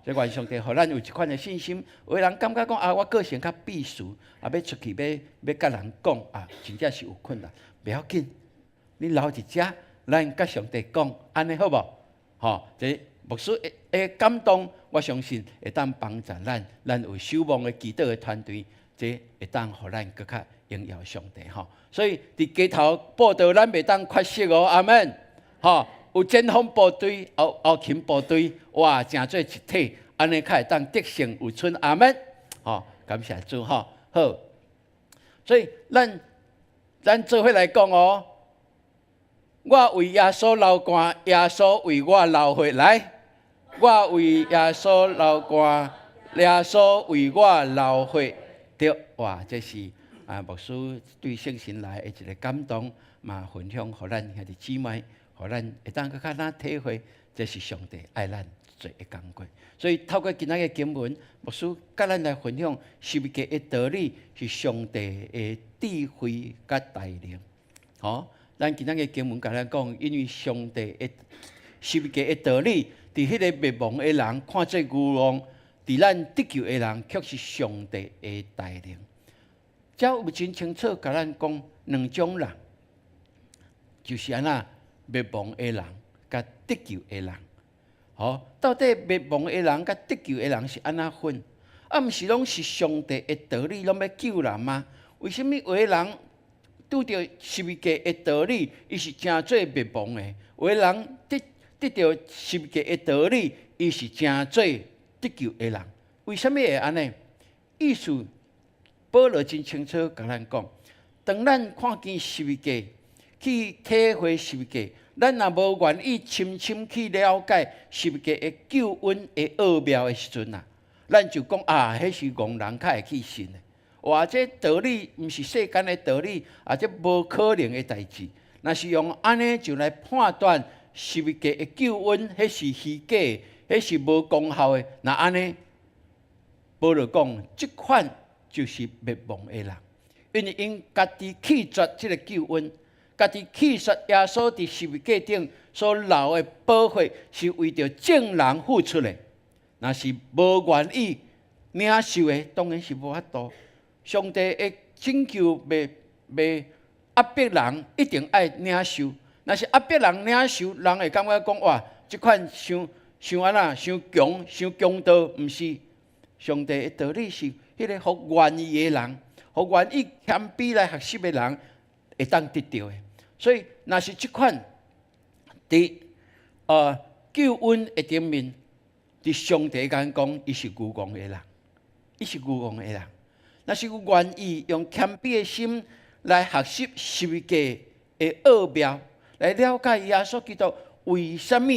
所以愿上帝，互咱有一款的信心。有的人感觉讲我个性较避俗，要出去要甲人讲真正是有困难。不要紧，你留伫遮，咱甲上帝讲，安尼好无？这牧师的感动，我相信会当帮助咱有守望的祈祷的团队，这会当互咱更较荣耀上帝。所以伫街头报道，咱袂当缺席哦，阿门。有前锋部队、后勤部队，哇，成做一体，安尼较会当得胜有春，阿门。感谢主好，所以咱做伙来讲哦，我为耶稣流汗，耶稣为我流血来。我为耶稣流汗，耶稣为我流血。对，哇，这是牧师对圣神来的一个感动，嘛分享互咱兄弟姊妹。互咱会当更较体会，这是上帝爱咱做的工作。所以透过今仔个经文，牧师甲咱来分享十字架的道理，是上帝的智慧甲带领。咱今仔个经文甲咱讲，因为上帝的十字架的道理，伫迄个灭亡的人看做愚妄，伫咱得救的人却是上帝的带领。这有真清楚甲咱讲两种人，就是安那。灭亡的人，甲得救的人，到底灭亡的人甲得救的人是安怎分？毋是拢是上帝的道理，拢要救人吗？为什么有的人拄着十字架的道理，伊是真做灭亡的；有的人得着十字架的道理，伊是真做得救的人？为什么会安尼？意思保罗真清楚甲咱讲，当咱看见十字架。去体会十字架，咱若无愿意深深去了解十字架的救恩的奥妙的时阵咱就讲迄是戆人较会去信的。哇，这道理毋是世间的道理，这无可能的代志。若是用安尼就来判断十字架的救恩，迄是虚假的，迄是无功效的。那安尼，保罗讲，即款就是灭亡的人，因为因家己拒绝这个救恩。家己拒绝耶稣伫十字架顶所流的宝血，是为着正人付出的。若是无愿意领受的，当然是无法度。上帝的拯救袂压迫人，一定爱领受。若是压迫人领受，人会感觉讲哇，即款伤安那，伤强盗，毋是。上帝的道理是，迄个互愿意的人，互愿意谦卑来学习的人，会当得到的。所以，若是即款伫救恩的顶面，伫上帝眼讲，伊是愚妄的人，伊是愚妄的人。若是有愿意用谦卑的心来学习十字架的奥妙，来了解耶稣基督为什么，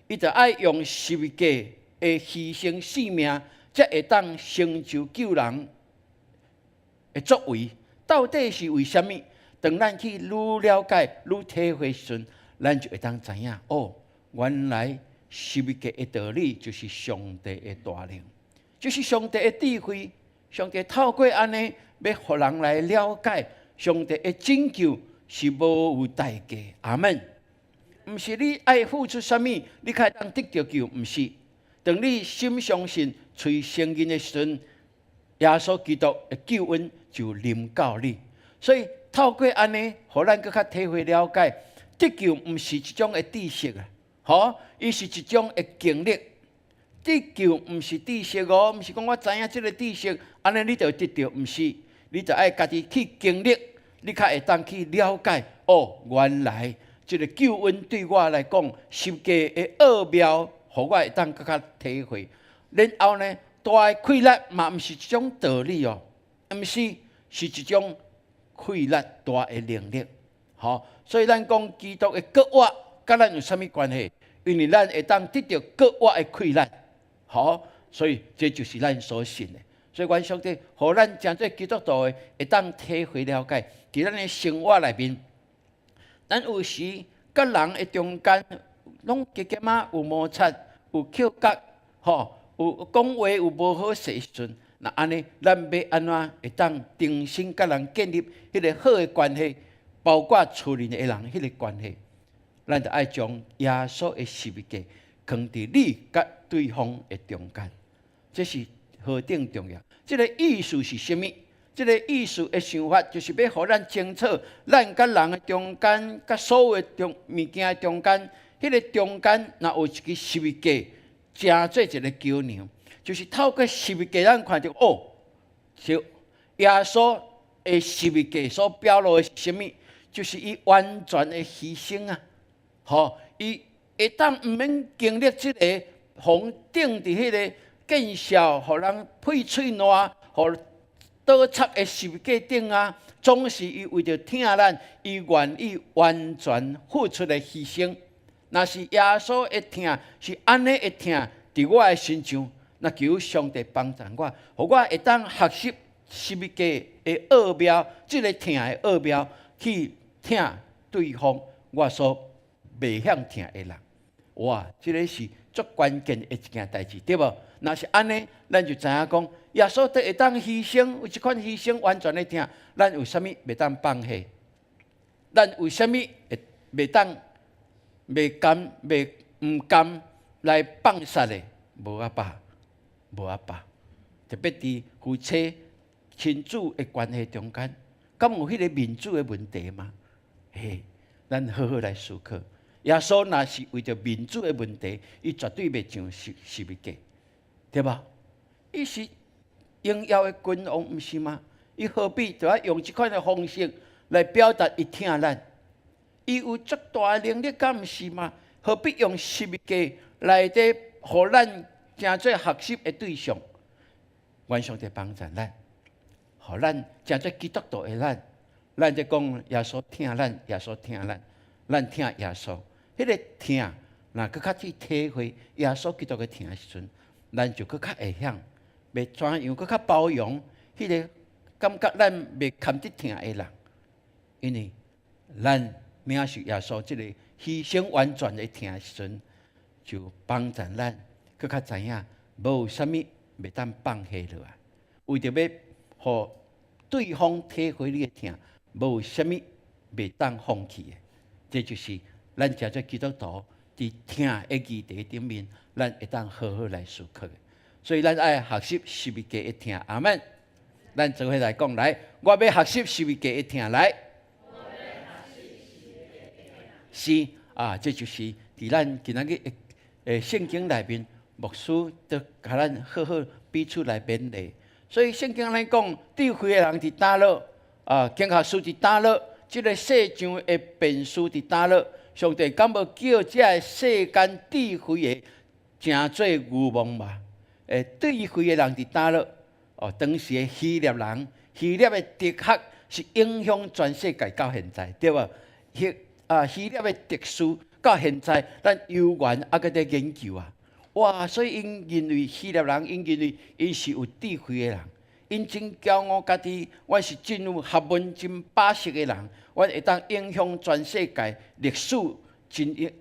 伊就爱用十字架的牺牲性命，才会当成就救人的作为。到底是为什么？当咱去愈了解、愈体会时阵，咱就会当知影原来十字架的道理就是上帝的大能，就是上帝的智慧。上帝透过安尼要互人来了解上帝的拯救是无有代价。阿门。毋是你爱付出什么，你才当得到救，毋是。当你心相信、随承认的时阵，耶稣基督的救恩就临到你。所以透过安尼，互咱更较体会了解，得救毋是一种的知识啊，伊是一种的经历。得救毋是知识哦，毋是讲我知影即个知识，安尼你就得到，毋是。你就爱家己去经历，你较会当去了解。哦，原来即个救恩对我来讲，十架的奥妙，互我会当更较体会。然后呢，大的快乐嘛，毋是一种道理哦，毋是，是一种快乐大的能力。所以咱讲基督的国活，甲咱有啥物关系？因为咱会当得到国活的快乐。所以这就是咱所信的。所以，愿上帝，互咱真做基督徒的，会当体会了解，伫咱的生活内面，咱有时甲人的中间，拢结结嘛，有摩擦，有口角，有讲话有无好势时阵，那安尼，咱要安怎会当重新甲人建立迄个好的关系，包括厝里的人迄个关系，咱就爱将耶稣的十字架放伫你甲对方的中间，这是何等重要！这个意思是什么？这个意思的想法，就是要互咱清楚，咱甲人的中间，甲所有的物件的中间，迄个中间若有一个十字架，成做一个桥梁，就是透过十字架，咱看到哦，就耶稣的十字架所表露的是什么？就是伊完全的牺牲啊！伊会当毋免经历即个红顶伫迄个见笑，互人配喙烂，互倒插的十字架顶啊，总是伊为着疼咱，伊愿意完全付出的牺牲。若是耶稣的疼是安尼的疼，伫我的身上，那求上帝帮助我，互我会当学习十字架的奥妙，即个疼的奥妙，去疼对方我所袂晓疼的人。哇，这个是足关键的一件代志，对无？若是安尼，咱就知影讲，耶稣会当牺牲，有一款牺牲完全的疼，咱有啥物袂当放弃？咱有啥物袂当袂甘袂毋甘来放杀的？无啊吧，无啊吧。特别伫夫妻亲子的关系中间，敢有迄个民主的问题吗？咱好好来思考。耶稣若是为着民主的问题，伊绝对袂上十字架，对吧？伊是荣耀的君王，毋是吗？伊何必就要用这款的方式来表达伊疼咱？伊有足大的能力，敢毋是吗？何必用十字架来底，互咱成做学习的对象？愿上帝帮助咱，互咱成做基督徒的咱就讲耶稣疼咱，耶稣疼咱，咱疼耶稣。迄个疼，若更较去体会耶稣基督的疼的时阵，咱就更较会晓，袂怎样更较包容迄个感觉咱袂堪得疼的人，因为咱领受耶稣即个牺牲完全的疼的时阵，就帮助咱更较知影，无有啥物袂当放弃落来，为着要互对方体会你的疼，无有啥物袂当放弃的，这就是。咱真做基督徒，伫疼的议题顶面，咱会当好好来思考。所以咱爱学习十字架的疼，阿门。咱做伙来讲，来，我要学习十字架的疼，来。是啊，这就是伫咱今仔日圣经内面，牧师都甲咱好好彼此来勉励。所以圣经来讲，智慧的人伫倒落，经学书伫倒落，即个世上的变数伫倒落。上帝敢无叫这世间智慧的成做愚妄嘛？智慧的人伫倒落，当时的希腊人，希腊的哲学是影响全世界到现在，对无？希腊的哲书到现在，咱悠远还搁在研究啊！哇，所以因认为希腊人，因认为因是有智慧的人，因真骄傲家己，我是真有学问、真把识的人。我会当影响全世界，历史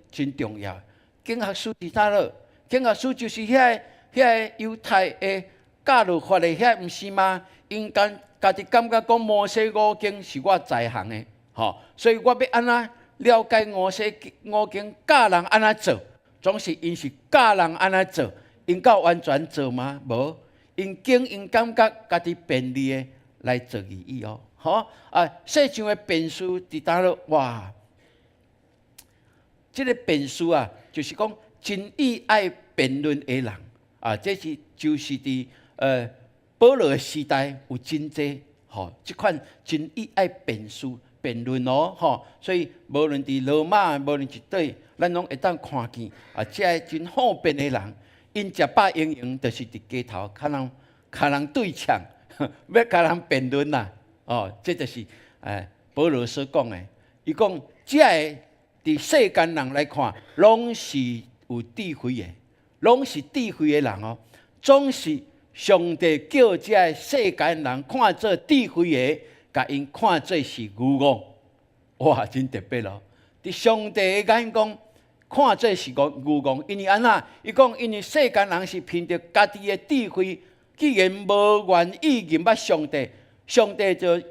真重要。经学书伫倒落？经学书就是遐个犹太的教律法的遐，毋是吗？因家己感觉讲摩西五经是我在行的，吼，所以我要安怎了解摩西五经教人安怎做？总是因是教人安怎做，因够完全做吗？无，因感觉家己便利的来做而已哦，吼啊！世上的辩士伫倒落哇，这个辩士啊，就是讲真意爱辩论的人啊，这是就是伫保罗的时代有真济吼，即款真意爱辩士辩论哦，吼，所以无论伫罗马，无论一对，咱拢会当看见啊，这真好辩的人，因食饱营营，就是伫街头甲人对呛，要甲人辩论啦，哦，这就是保罗所讲的。伊讲这个伫世间人来看，拢是有智慧的，拢是智慧的人哦，总是。上帝叫这世间人看做智慧的，甲因看做是愚妄，哇，真特别咯！伫上帝的眼光，看做是愚妄，因为安那？伊讲，因为世间人是凭着家己的智慧，既然无愿意认捌上帝，上帝就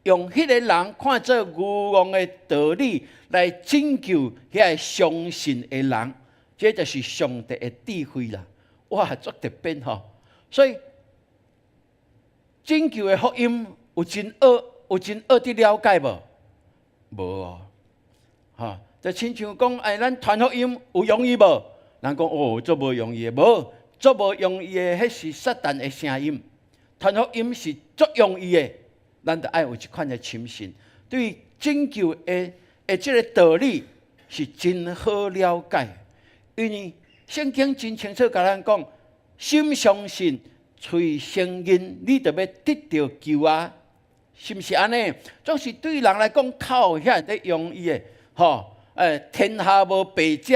用迄个人看做愚妄的道理来拯救遐相信的人，这就是上帝的智慧啦！哇，足特别吼！所以拯救的福音有真学的了解无？无哦，哈，就亲像讲，咱传福音有容易无？人讲哦，做无容易的，无做无容易的，迄是撒旦的声音。传福音是足容易的，咱就爱有一款的深信，对拯救的这个道理是真好了解，因为圣经真清楚甲咱讲。心相信，嘴承认，你就要得到救啊！是毋是安尼？总是对人来讲，靠遐得容易的，吼！天下无白食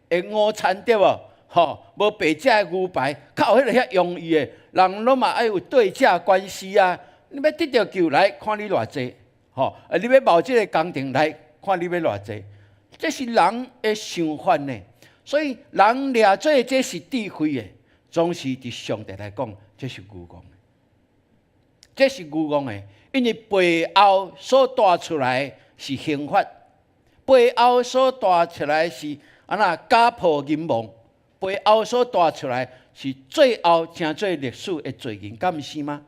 的午餐对无？吼，无白食的牛排，靠迄个遐容易的，人拢嘛爱有对价关系啊！你要得到救来，看你偌济，吼！你要冒这个工程来，看你要偌济，这是人的想法呢。所以人掠做这是智慧的。总是伫上帝来讲，这是愚妄的，这是愚妄的，因为背后所带出来是刑罚，背后所带出来是家破人亡，背后所带出来是最后成做历史的罪人，敢毋是吗？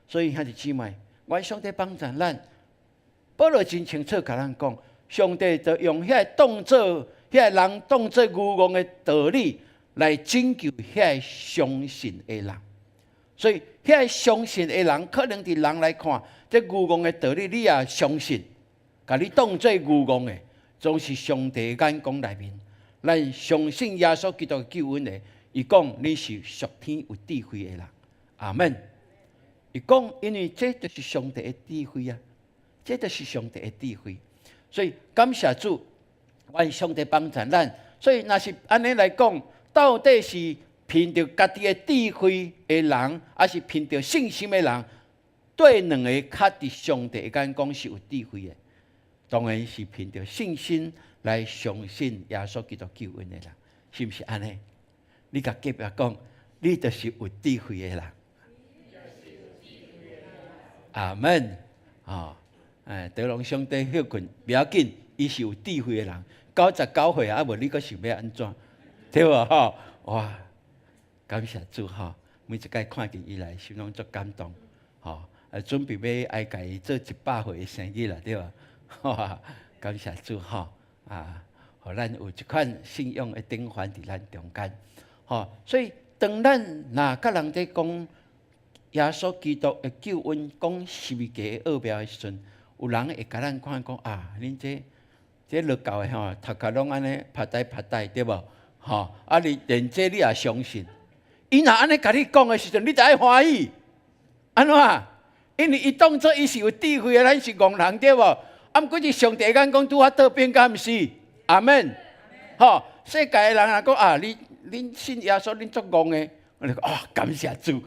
所以兄弟姊妹，愿上帝帮助咱。保罗真清楚甲咱讲，上帝就用遐当作人当作愚妄的道理。来拯救遐相信的人，所以遐相信的人，可能伫人来看，这愚妄的道理，你也相信，甲你当作愚妄的，总是上帝的眼光内面。咱相信耶稣基督的救恩的，伊讲你是属天有智慧的人，阿门。伊讲，因为这就是上帝的智慧啊，这就是上帝的智慧。所以感谢主，愿上帝帮助咱。所以若是安尼来讲。到底是凭着家己的智慧的人，还是凭着信心的人？对两个较伫上帝的眼光是有智慧的，当然是凭着信心来相信耶稣基督救恩的人，是不是安尼？你甲隔壁讲，你就是有智慧的人。阿门。得龙上帝休困，不要紧，伊是有智慧的人。99岁啊，无你阁想要安怎？对无吼？哇！感谢主吼，每一摆看见伊来，心中足感动吼。准备要爱家伊做100岁的生日啦，对无？感谢主吼互咱有一款信仰的典范伫咱中间吼。所以当咱若甲人在讲耶稣基督的救恩，讲十字架的奥妙的时阵，有人会甲咱看讲啊，恁这落教的吼，头壳拢安尼拍呆，对无？你连这你也相信？伊若安尼甲你讲的时阵，你就爱欢喜，安怎？因为伊当作伊是有智慧的，咱是戆人对无？毋过是上帝眼光拄啊倒边，敢毋是？阿门。世界的人若讲啊，恁信耶稣，恁足戆的，我哋讲感谢主，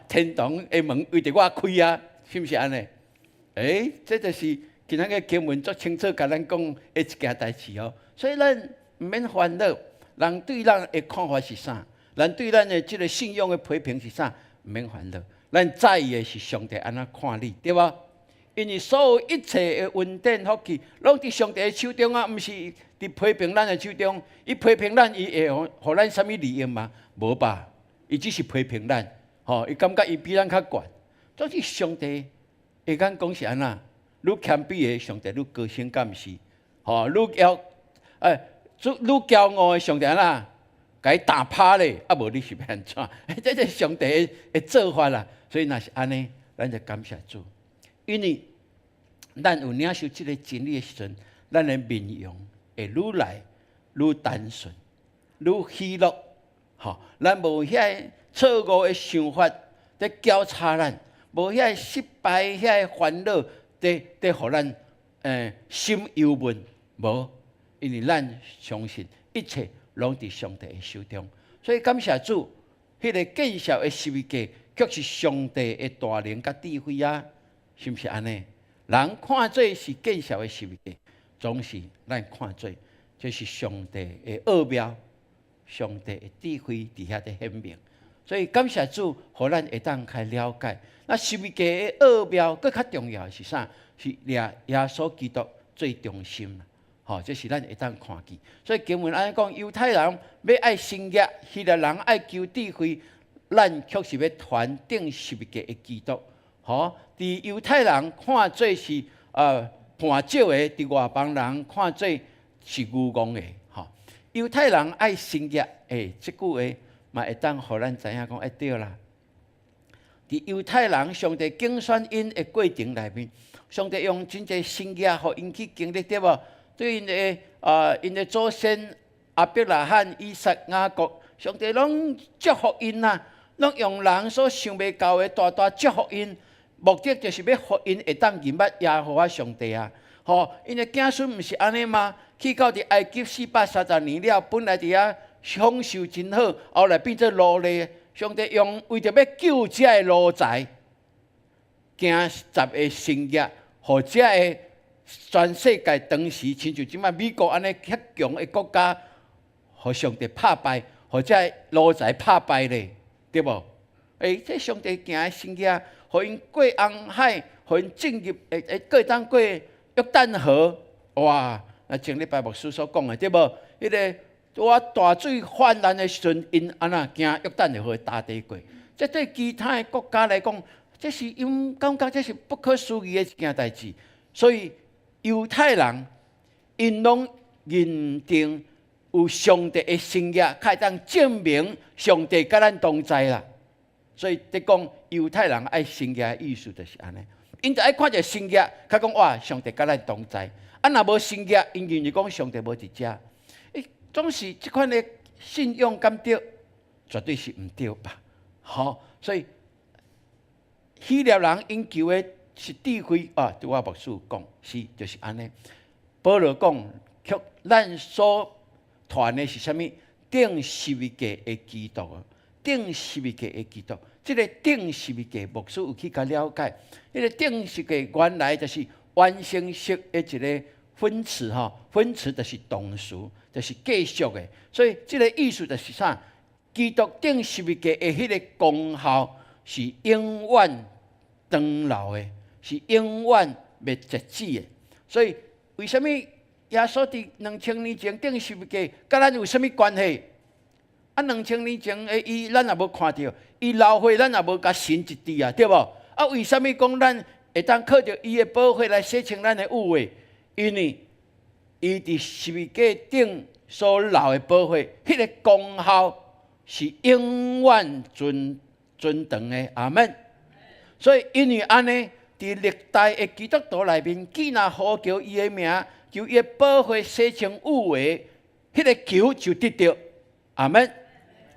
天堂的门为着我开啊，是毋是安尼？这就是今仔个经文足清楚甲咱讲的一件代志哦，所以咱毋免烦恼，人对咱的看法是啥？咱对咱的这个信仰的批评是啥？唔免烦恼，咱在意的是上帝安怎看你，对吧？因为所有一切的恩典福气，拢伫上帝的手中啊，毋是伫批评咱的手中。伊批评咱，伊会互咱啥物利益吗？无吧，伊只是批评咱，伊感觉伊比咱较悬。总之上帝会讲讲是安那，愈谦卑的上帝愈高兴，敢毋是？愈骄傲的上帝安那，甲伊打趴咧，啊无你是要安怎？这是上帝的做法啦。所以若是安尼，咱就感谢主。因为咱有领受这个真理的时阵，咱的面容会愈来愈单纯、愈喜乐。咱无遐错误的想法在交叉咱，无遐失败、遐烦恼在互咱心忧闷。无，因为咱相信一切拢伫上帝的手中。所以感谢主，迄个见效的十字架，却是上帝的大能甲智慧啊！是毋是安尼？人看做是见效的十字架，总是咱看做这是上帝的奥妙，上帝的智慧伫遐在显明。所以感谢主，互咱会当较了解。那十字架的奥妙，更较重要的是啥？是耶稣基督最中心。这是咱会当看见。所以经文安尼讲，犹太人要爱圣洁，希腊人爱求智慧，咱却是要传顶十字架的基督。伫犹太人看做是盘少的，伫外邦人看做是愚戆的。犹太人爱圣洁，即句话嘛会当互咱知影讲会对啦。伫犹太人上帝竞选因的过程内面，上帝用真侪圣洁，互因去经历，对无？对因的祖先亚伯拉罕、以撒、雅各，上帝拢祝福因呐，拢用人所想袂到的大大祝福因。目的就是要互因会当认捌耶和华上帝啊！因的子孙毋是安尼吗？去到伫埃及430年了，本来伫遐享受真好，后来变做奴隶。上帝为着要救遮的奴才，行10个圣洁，互遮的全世界当时，亲像即摆美国安尼遐强的国家，互上帝拍败，互遮奴才拍败咧，对无？这上帝行的圣洁。互因过红海，互因进入过当过约旦河，哇！那前礼拜牧师所讲的，对无？迄个大水泛滥的时阵，因安那行约旦河大地过。这对其他的国家来讲，这是因感觉这是不可思议的一件代志。所以犹太人因拢认定有上帝的圣洁，才会当证明上帝甲咱同在啦。所以伫讲犹太人爱圣洁的意思就是安尼，因就爱看着圣洁，较讲哇，上帝甲咱同在。若无圣洁，因认为讲上帝无伫遮。总是即款的信仰敢对？绝对是毋对吧？所以希腊人因求的是智慧啊！对我牧师讲是就是安尼。保罗讲，却咱所传的是啥物？顶十字架的基督啊！顶十字架的基督，这个顶十字架，牧师有去甲了解。迄个顶十字架原来就是完成式的一个分词分词就是动词，就是继续的。所以这个意思就是啥？基督顶十字架的迄个功效是永远长留的，是永远袂截止的。所以为什么耶稣伫2000年前顶十字架，甲咱有啥物关系？2000年前的伊，咱也无看到，伊流血，咱也无甲神一致啊，对无？为什么讲咱会当靠着伊的宝血来洗清咱的污秽？因为伊伫十字架顶所流的宝血，迄个功效是永远存长的。阿门。所以因为安尼，伫历代的基督徒内面，既然呼叫伊的名，求伊的宝血洗清污秽，迄个求就得到。阿门。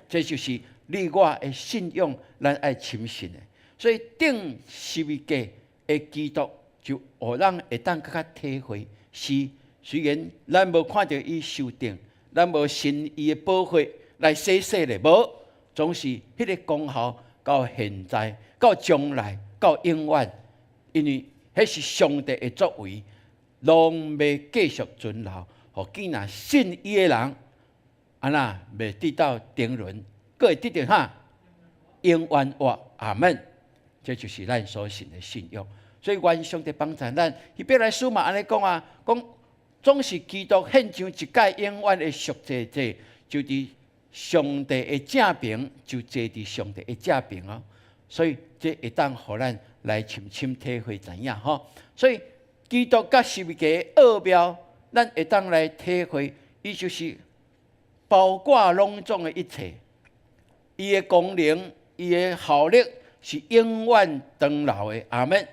这就是你我的信仰，咱爱深信的。所以顶十字架的基督，就互咱会当更加体会。是虽然咱无看到伊受定，咱无信伊的宝血来洗咧，无，总是迄个功效到现在、到将来、到永远，因为迄是上帝的作为，拢要继续存留，互既然信伊的人。安那袂得到定论，佫会得到哈永远活。阿门。这就是咱所信的信仰。所以愿上帝帮助咱。希伯来书嘛安尼讲啊，讲总是基督献上一届永远的赎罪祭，就伫上帝的正平，就坐伫上帝的正平哦。所以这会当互咱来深深体会知影吼。所以基督甲十字架的奥妙，咱会当来体会，伊就是包括拢总的一切，伊的功能，伊的效力是永远长留的。阿门。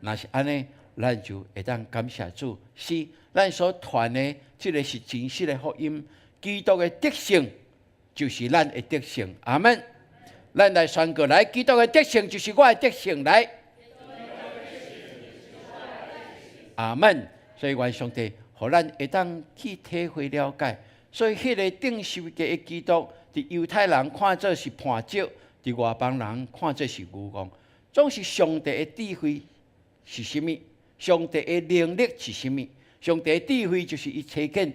若是安尼，咱就会当感谢主。是咱所传的，这个是真实的福音。基督的德性就是咱的德性。阿门。咱来宣告来，基督的德性就是我的德性来。阿门。所以愿上帝，互咱会当去体会了解。所以，迄个顶十字架的基督，伫犹太人看做是叛逆，伫外邦人看做是愚妄。总是上帝的智慧是甚物？上帝的能力是甚物？上帝的智慧就是伊差遣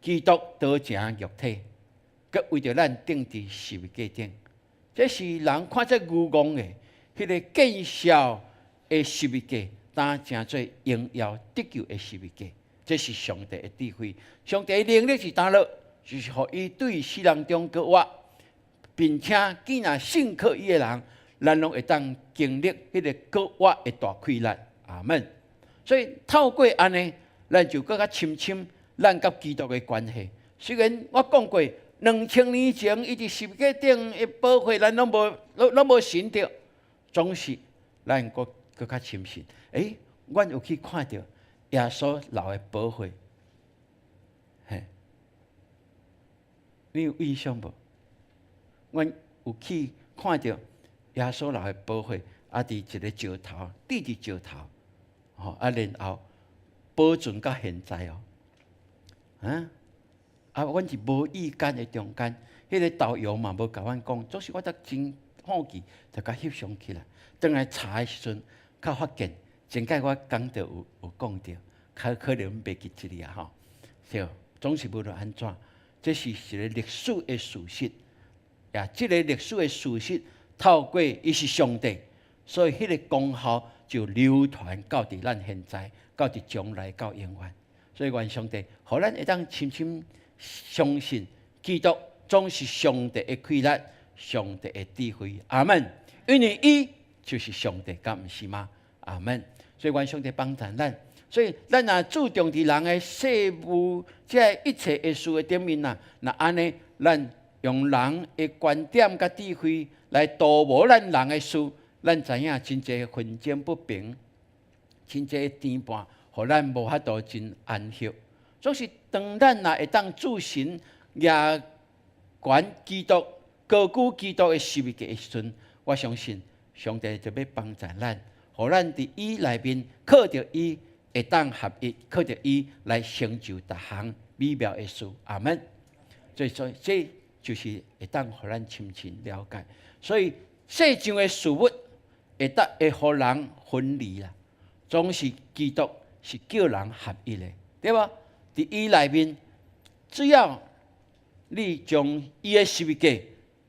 基督道成肉体，佮为着咱钉伫十字架顶。这是人看做愚妄的，迄个见效的十字架，当成做荣耀得救的十字架。这是上帝的智慧。上帝的能力是当落，就是互伊对世人中国活，并且既然信靠伊的人，咱拢会当经历迄个国活的大快乐。阿门。所以透过安尼，咱就更加深深咱甲基督的关系。虽然我讲过，2000年前伊伫十字架顶的保护，咱拢无信着，总是咱更加深信。阮有去看到耶稣留的保护，嘿，你有印象无？阮有去看到耶稣留的保护，伫一个石头，立伫石头。然后保存到现在哦，阮是无意间的中间，迄个导游嘛无甲阮讲，总是我得真好奇，就甲翕相起来。等来查的时阵，较发现前届我讲到有讲到，可能袂记这里啊吼。对，总是无论安怎，这是一个历史的事实呀。这个历史的事实，透过伊是上帝，所以迄个功效就流传到伫咱现在，到伫将来，到永远。所以愿上帝，互咱会当深深相信，基督总是上帝的快乐，上帝的智慧。阿门。因为伊就是上帝，敢毋是吗？阿门。所以愿上帝帮助咱。所以咱若注重伫人的事物，这一切的事的顶面呐，那安尼，咱用人的观点甲智慧来度无咱人的事。咱知影真侪纷争不平，真侪颠簸，互咱无法度真安息。总是当咱若会当自信也管基督、高举基督的十字架的时阵，我相信上帝就要帮助咱，互咱伫伊内面靠着伊会当合一，靠着伊来成就逐项美妙的事。阿门。所以这就是会当互咱深深了解。所以世上的事物，会互人分离啦，总是基督是叫人合一的，对吧？伫伊内面，只要你将伊的十字架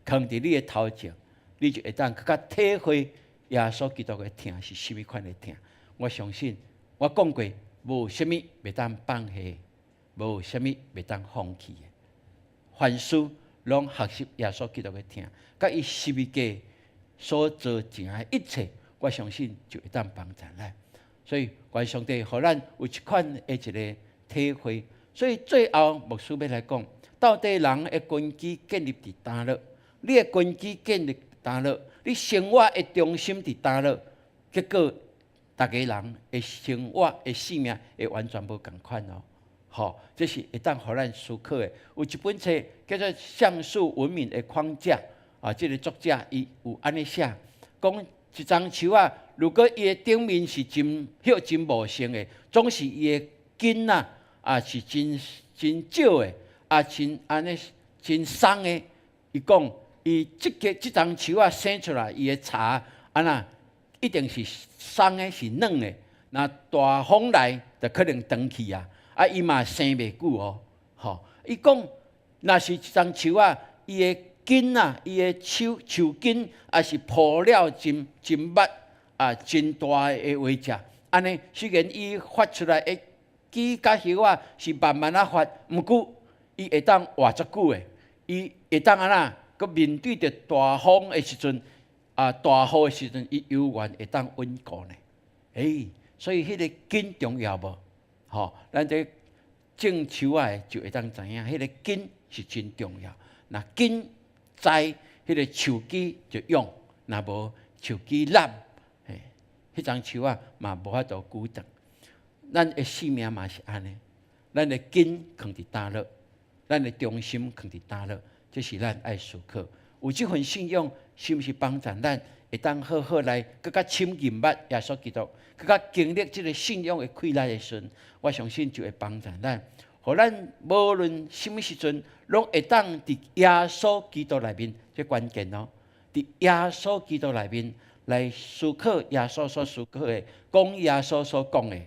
放伫你的头前，你就会当更加体会耶稣基督的疼是什么款的疼。我相信，我讲过，无什么袂当放下，无什么袂当放弃的。凡事拢学习耶稣基督的疼，甲伊十字架所做成的一切，我相信就会当帮助咱。所以，愿上帝互咱有一款的一个体会。所以最后牧师要来讲，到底人的根基建立伫哪落？你的根基建立哪落？你生活的中心伫哪落？结果，大家人的生活的性命会完全无共款哦。好，这是会当互咱思考的。有一本册叫做《橡树文明的框架》。这个作者伊有安尼写，讲一丛树啊，如果伊的顶面是真叶真茂盛的，总是伊的根是真少的，真安尼真松的。伊讲伊这丛树啊生出来，伊的茶一定是松的，是软的。那大风来，就可能断去啊。伊嘛生袂久哦。伊讲若是一丛树啊，伊的根啊，伊的树根也是铺了真密真大的围架。安尼虽然伊发出来的枝甲叶啊是慢慢发，毋过伊会当活足久的，伊会当安那，佮面对着大风的时阵大雨的时阵，伊永远会当稳固呢。所以迄个根重要无？吼，咱这种树啊，就会当知影，迄个根是真重要。若根栽，迄个树枝就用；若无树枝烂，迄丛树啊嘛无法度久长。咱的生命嘛是安尼，咱的根放伫倒落，咱的中心放伫倒落，这是咱爱思考。有这份信仰，是毋是帮助咱会当好好来更加深入捌耶稣基督，更加经历这个信仰的快乐的时阵，我相信就会帮助咱，互咱无论什么时阵，拢会当伫耶稣基督内面，这关键哦，伫耶稣基督内面来思考耶稣所思考的，讲耶稣所讲的，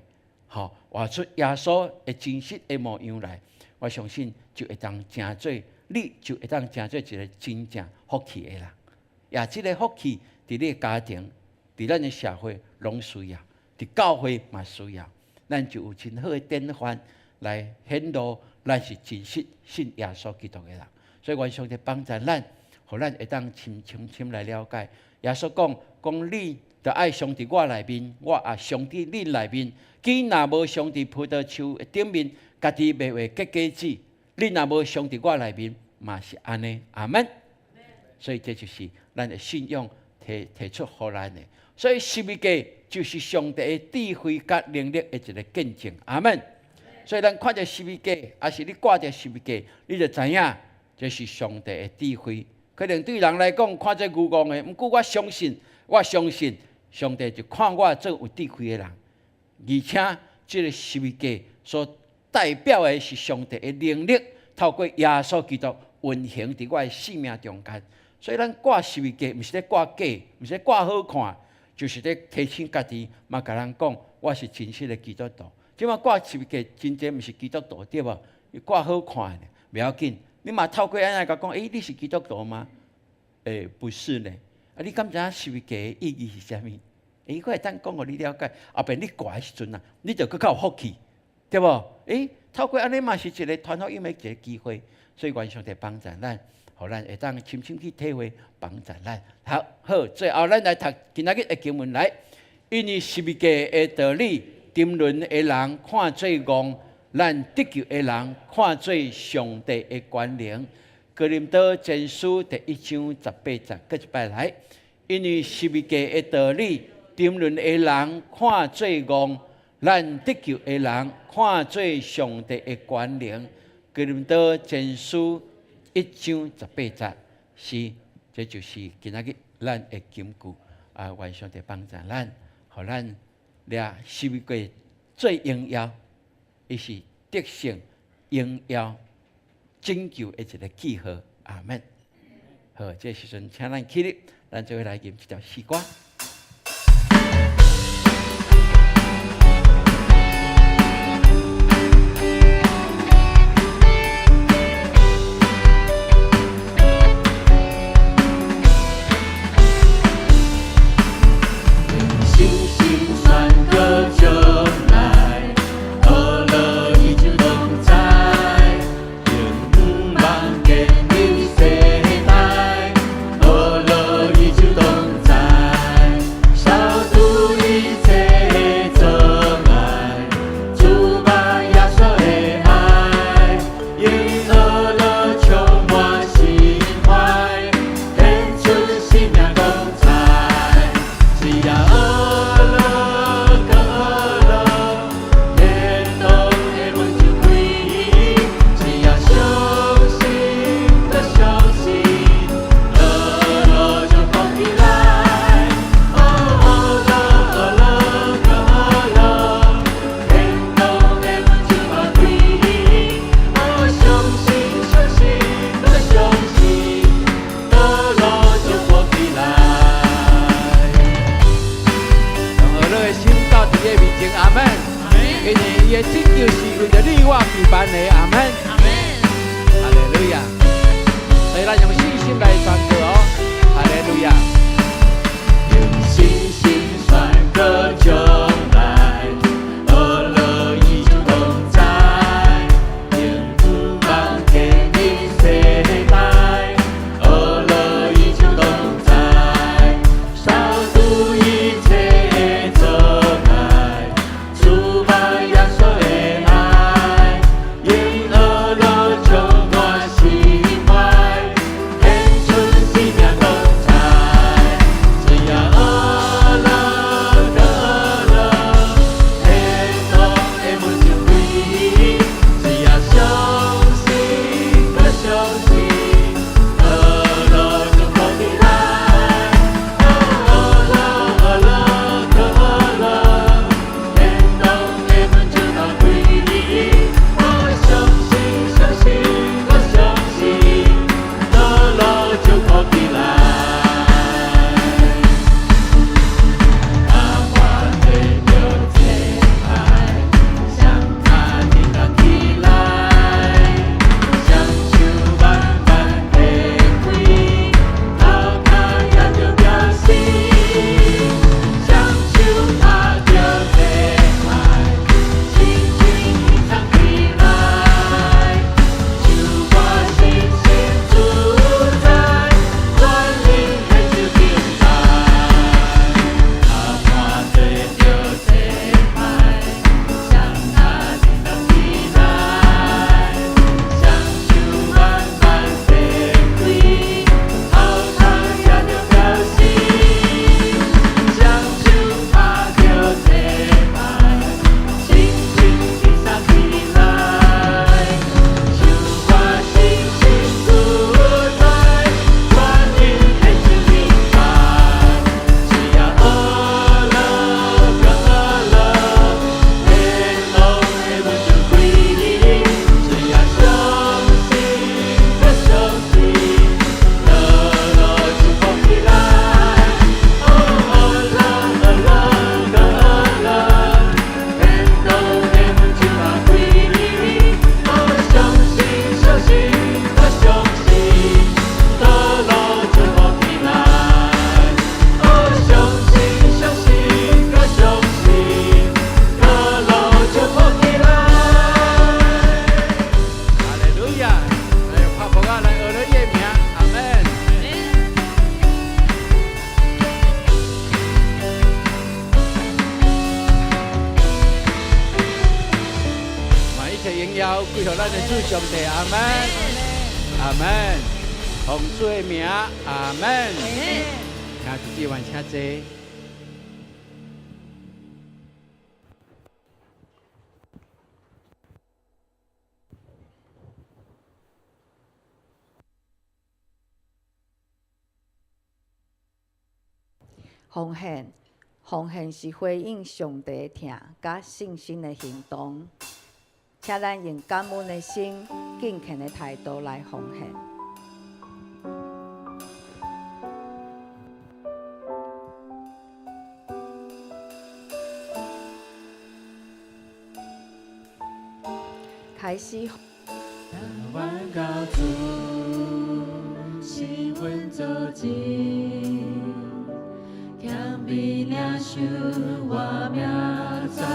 活出耶稣的真实的模样来，我相信就会当成做，你就会当成做一个真正福气的人。也即个福气，伫你的家庭，伫咱的社会拢需要，伫教会嘛需要，咱就有真好的典范来显露咱是真实信耶稣基督的人。所以，愿上帝帮助咱，互咱会当深来了解。耶稣讲你着爱上伫我内面，我也上伫你内面。既若无上伫葡萄树的顶面，家己袂会结果子。你若无上伫我内面，嘛是安尼。阿门。所以这就是咱的信仰提出互咱的。所以十字架就是上帝的智慧甲能力的一个见证。阿门。所以咱看着十字架，还是你挂着十字架，你就知影这是上帝的智慧。可能对人来讲，看这愚戆的，毋过我相信上帝就看我做有智慧的人。而且，这个十字架所代表的是上帝的能力，透过耶稣基督运行伫我的生命中间。所以，咱挂十字架，毋是咧挂假，毋是咧挂好看，就是咧提醒家己，嘛甲人讲，我是真实的基督徒。即马挂十字架，真正毋是基督徒对无？挂好看的，袂要紧。你嘛透过安尼甲讲，你是基督徒吗？不是呢。你敢知影十字架的意义是啥物？我会当讲互你了解。后边你挂的时阵啊，你就更较有福气，对无？透过安尼嘛是一个传福音的一个机会。所以愿上帝帮助咱，互咱会当深深去体会帮助咱。好，最后咱来读今仔日的经文来。因为十字架的道理，沉沦的人看做戆，咱得救的人看做上帝的权能。哥林多前书第1章18节，搁一摆来。因为十字架的道理，沉沦的人看做戆，咱得救的人看做上帝的权能。哥林多前书1章18节，是，这就是今仔日咱的金句。愿上帝帮助咱，互咱抓十字架最荣耀，伊是得胜、荣耀、拯救的一个记号。阿门。好，这时阵请咱起立，咱就会来吟这条诗歌。哈利路亚！所以咱用信心心来传歌哦，哈利路亚。用信心传歌就来，俄勒已经同在，天父帮天地谁来，俄勒已经同在，少度一切遮盖，主把亚瑟的爱，因俄勒就暖心怀，天春喜命同在，只要俄勒的俄勒，天空的门就开，只要相信和相信，俄勒就跑起来，俄勒俄勒的俄勒，天空的门就打开，我相信相信我相信，俄勒就跑起来。阿花对着天爱，向他听他起来，像树慢慢地开，好看也就表示，像树它就天爱，轻轻地唱起来，就把星星住在，万灵还就定在。阿花对着天爱，向他听他起来，像树慢慢地开，好看也就表示，像树它就天爱，轻轻地唱起来，就把星星住在，万灵还就定在。只要俄勒跟俄勒，天空的门就开，只要相信和相信，俄勒就跑起来，俄勒俄勒跟俄勒，天空的门就打开，我相信相信我相信，俄勒就跑起来，我相信相信我相信，俄勒就跑起来。哈利路亚！来拍鼓啊，来俄勒耶名，阿门。嘛，一切荣耀归乎咱的主上帝，阿门，阿门。奉主的名，阿门。请自己往请坐。奉献是回应上帝的疼，甲信心的行动。请咱用感恩的心、敬虔的态度来奉献。开始。万高主，心魂走近，强比领受我命转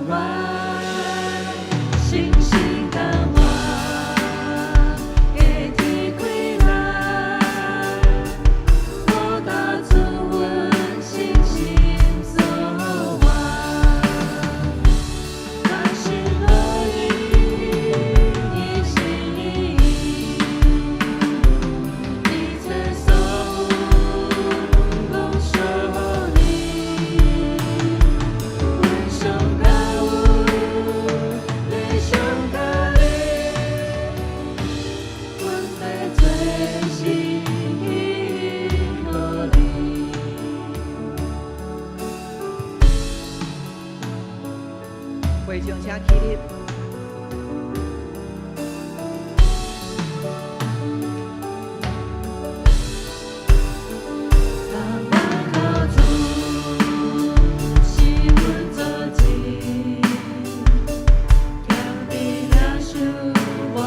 弯，信心感我给体开来，我打出阮信心走完，甘心乐意，一心一意，一切守拢属你，阮上甲有，你上甲你，阮在最心互你。会众请起立。我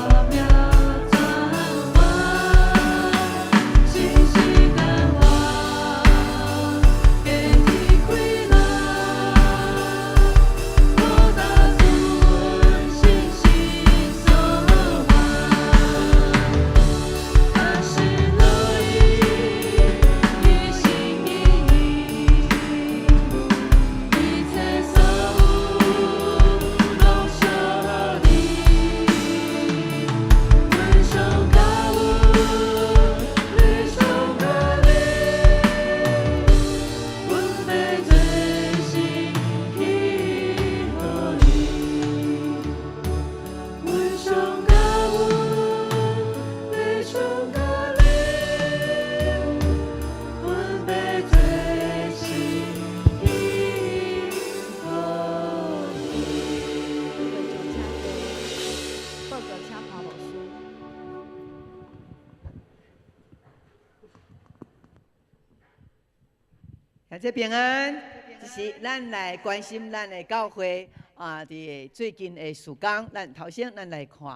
感谢平安，这是咱来关心咱的教会啊！伫最近的时间，头先咱来看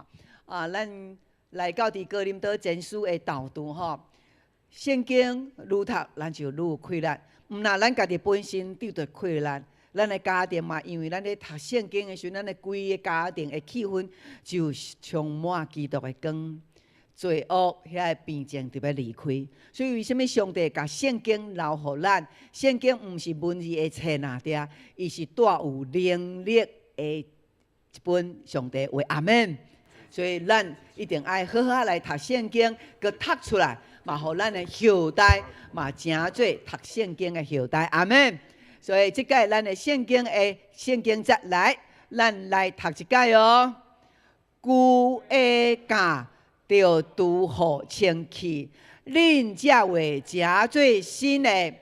啊，咱来到伫哥林多前书的导读吼，圣经愈读咱就愈有困难，毋那咱家己本身拄着困难，咱的家庭嘛，因为咱咧读圣经的时候，咱的规个家庭的气氛就充满基督的光。罪恶遐个病症就要离开，所以为什么上帝甲圣经留互咱？圣经毋是文字的册哪嗲，伊是带有能力的一本上帝话。阿门。所以咱一定爱好好来读圣经，佮读出来，嘛，互咱的后代嘛，真做读圣经的后代。阿门。所以即届咱的圣经节来，咱来读一届哦。旧的教着拄好清气，恁才会食做新的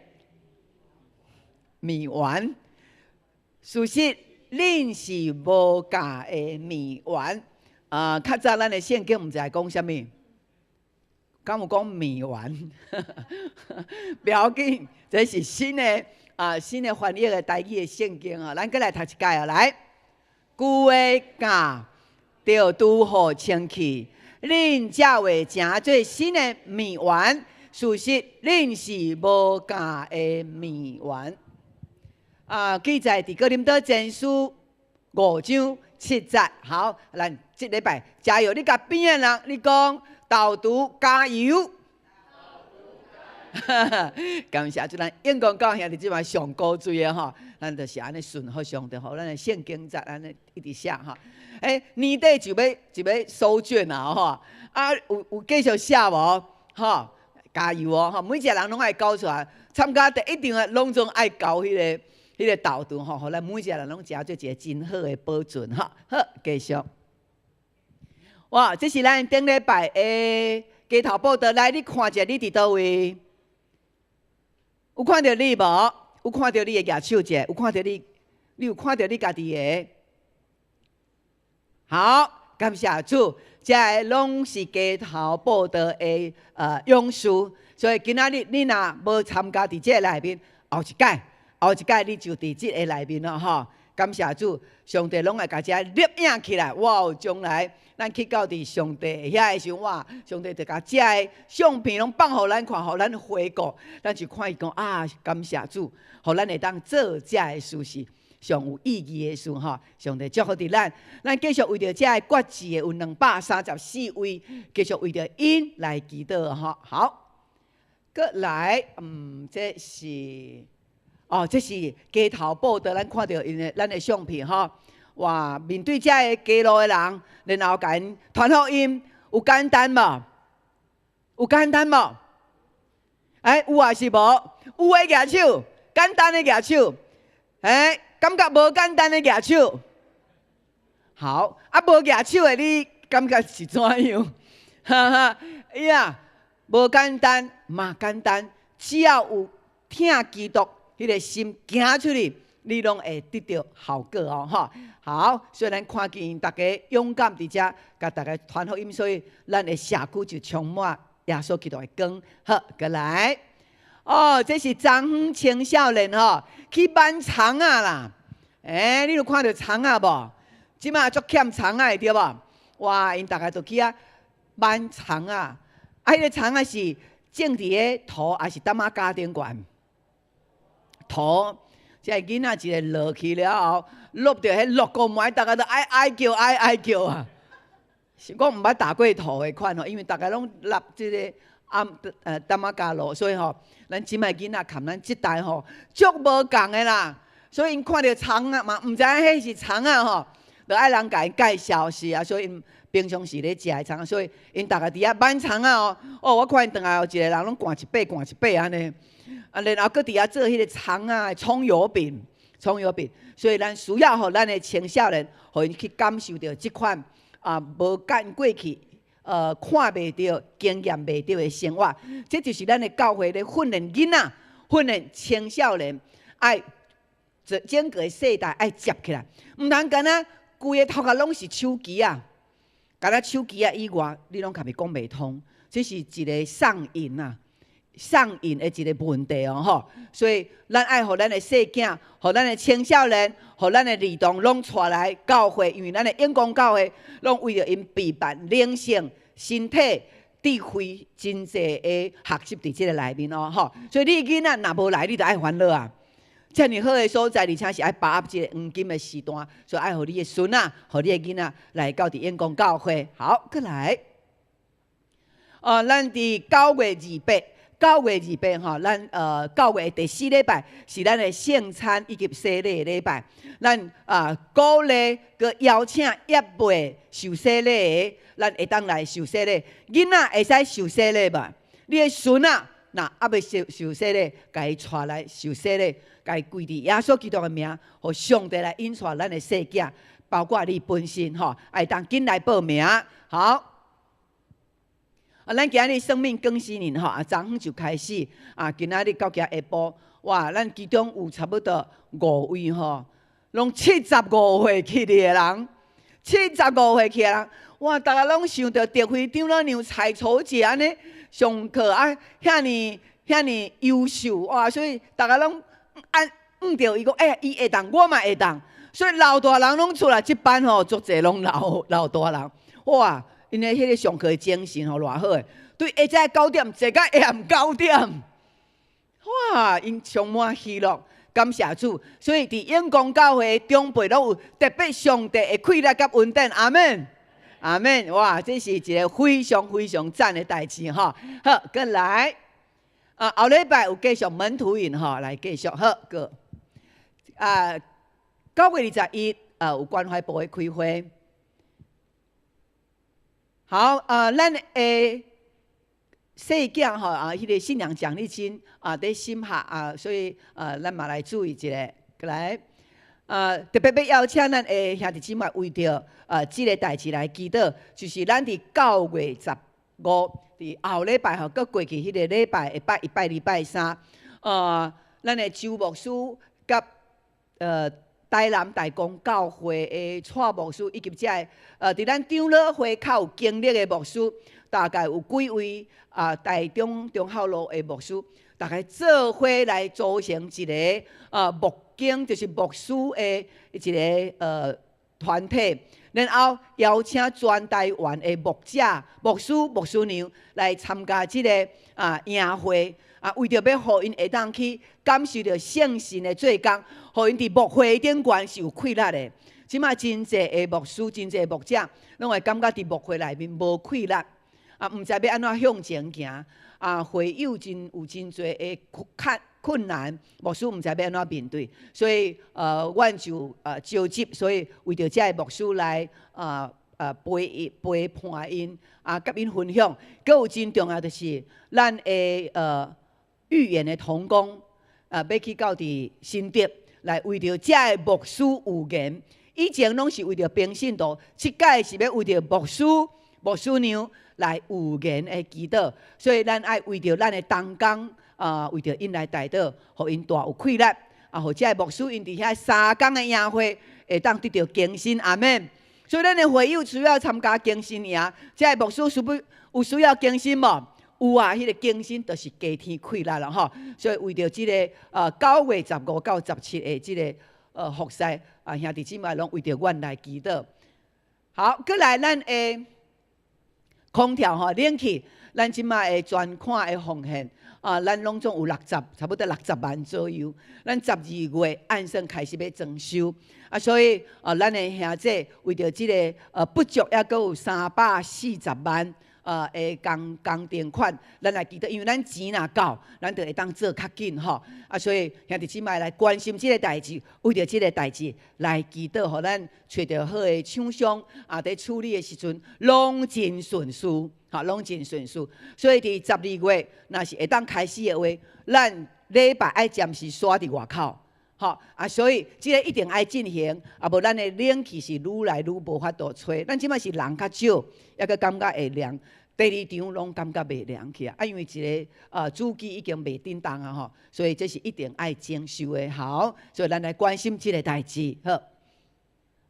面丸。事实恁是无教的面丸。较早咱的圣经毋知讲啥物，敢有讲面丸？不要紧，这是新的新的翻译的台语的圣经啊。咱再来读一届啊，来，旧的教着拄好清气。恁才会食做新的面丸，事实恁是无教的面丸。记载伫哥林多前书5章7节。好，咱即礼拜加油！你甲边的人，你讲导读加油。感谢主，咱英国教兄弟即摆上古锥的吼，咱就是安尼顺服上帝，互咱的圣经节安尼一直写吼。年底就要收卷啊吼，有继续写无吼？加油哦吼！每一个人拢爱交出来，参加第一场的拢总爱交迄个导读吼，互咱每一个人拢食做一个真好的保存吼。好，继续。哇，这是咱顶礼拜的街头报道，来你看者，你伫倒位？有看到你无？有看到你的举手者？有看到你有看到你家己的？好，感谢主，这个拢是街头报道的勇士，所以今仔日你若无参加伫这个内面，后一届你就伫这个内面了吼。感谢主，上帝拢会甲这立影起来。哇，将来咱去到伫上帝遐个时候，哇，上帝就甲这个相片拢放互咱看，互咱回顾，咱就看伊讲啊，感谢主，互咱会当做这个事是上有意义的事吼。上帝祝福伫咱，咱继续为着这个国字的有234位，继续为着因来祈祷吼。好，搁来，这是。这是街头报道，咱看到因的咱的相片吼。哇，面对这个街路的人，然后甲因传福音，有简单无？有简单无？有啊是无？有诶举手，简单的举手。感觉无简单的举手。好，无举手的你感觉是怎样？哈哈，无简单嘛简单，只要有听基督。迄个心行出去，你拢会得到效果哦，吼。好，虽然看见因大家勇敢伫遮，甲大家传福音，所以咱的社区就充满耶稣基督的光。好，过来。这是张远青少年吼，去挽葱啊啦。你有看到葱啊无？即马足欠葱啊，对无？哇，因大家都去挽葱啊。迄个葱啊是种伫个土，还是淡仔家庭园？土，即个囡仔一个落去了后，落到迄落个麦，大家都哀叫啊！是讲毋捌打过土的款吼，因为大家拢立即个淡仔家路，所以吼，咱即摆囡仔含咱即代吼，足无共的啦。所以因看到葱啊嘛，毋知影迄是葱啊吼，就爱人甲因介绍是啊，所以因平常时咧食的葱，所以因大家伫遐挽葱啊我看因倒来后一个人拢灌一把安尼。然后搁伫遐做迄个葱啊葱油饼，所以咱需要互咱的青少年，互因去感受到即款无干过去看袂到、经验袂到的生活。这就是咱的教会咧训练囡仔、训练青少年，爱整个世代爱接起来，毋通干那规个头壳拢是手机啊，干那手机啊以外，你拢甲伊讲袂通，这是一个上瘾啊。上瘾的一个问题哦吼。所以咱爱互咱的细囝，互咱的青少年，互咱的儿童，拢带来教会，因为咱的永光教会，拢为着因备办灵性、身体、智慧真济的学习伫即个内面哦吼。所以你囡仔若无来，你就爱烦恼啊。遮尔好的所在，而且是爱把握一个黄金的时段，所以爱互你的孙仔，互你的囡仔来到伫永光教会。好，过来。咱伫9月28吼，咱9月第4礼拜是咱的圣餐以及洗礼的礼拜。咱鼓励佮邀请约未受洗礼的，咱会当来受洗礼。囡仔会使受洗礼吧？你的孙仔若还未受洗礼，甲伊带来受洗礼，甲伊跪伫耶稣基督的名，互上帝来引带咱的细囝，包括你本身吼，会当紧来报名。好。咱今日生命更新年吼，昨昏就开始今仔日到今下晡，哇，咱其中有差不多5位吼，拢75岁起的人，75岁起的人，哇，大家拢想到德惠长老娘蔡楚姐安尼上课遐尼优秀哇，所以大家拢着伊讲，伊会当，我嘛会当，所以老大人拢出来，即班吼足侪拢老大人，哇！因为迄个上课的精神吼偌好诶，对下昼9点坐到下暗9点，哇！因充满喜乐，感谢主。所以伫永光教会中辈拢有特别上帝的快乐甲恩典，阿门，阿门。哇，这是一个非常非常赞的代志吼。好，过来，后礼拜有继续门徒营吼，来继续好个。9月21有关怀部的开会。好，咱的细囝吼迄个信仰奖励金伫心下所以咱嘛来注意一下，过来特别要邀请咱的兄弟姊妹为着即个代志来祈祷，就是咱伫9月15，伫后礼拜吼，搁过去迄个礼拜礼拜3，咱的周牧师甲台南大公教会的蔡牧师，以及遮个伫咱长老会较有经历的牧师，大概有几位台中孝路的牧师，大概做伙来组成一个牧经，就是牧师的一个团体，然后邀请全台湾的牧者、牧师、牧师娘来参加即个营会。为着要互因会当去感受到圣神的做工，互因伫牧会顶悬是有快乐的。即马真济的牧师、真济的牧者，拢会感觉伫牧会内面无快乐，毋知要安怎向前行。会友有真济的困难，牧师毋知要安怎面对。所以阮就召集，所以为着遮个牧师来陪伴因甲因分享。佫有真重要就是咱的预言的同工要去到伫新竹来为着遮个牧师有言。以前拢是为着平信徒，即届是要为着牧师、牧师娘来有言的祈祷。所以咱爱为着咱的同工为着因来代祷，互因大有快乐。互遮个牧师因伫遐3天的营会会当得到更新，阿门。所以咱的会友需要参加更新营，遮个牧师有需要更新无？有啊，迄个更新就是加添快乐了吼。所以为着即个9月15到17的即个服侍兄弟姊妹拢为着阮来祈祷。好，过来咱的空调吼冷气，咱即卖的全款的奉献咱拢总有差不多60万左右。咱12月按算开始要装修所以咱的兄弟为着即个不足，还佫有340万。的工电款，咱来记得，因为咱钱若够，咱就会当做较紧吼。所以兄弟姊妹来关心即个代志，为着即个代志来祈祷，互咱找到好的厂商伫处理的时阵，拢真顺遂，拢真顺遂。所以伫12月，若是会当开始的话，咱礼拜爱暂时刷伫外口。所以即个一定爱进行，无咱的冷气是愈来愈无法度吹。咱即摆是人较少，抑个感觉会凉。第2场拢感觉袂凉起因为一个主机已经袂叮当吼，所以这是一定爱精修的。好，所以咱来关心即个代志。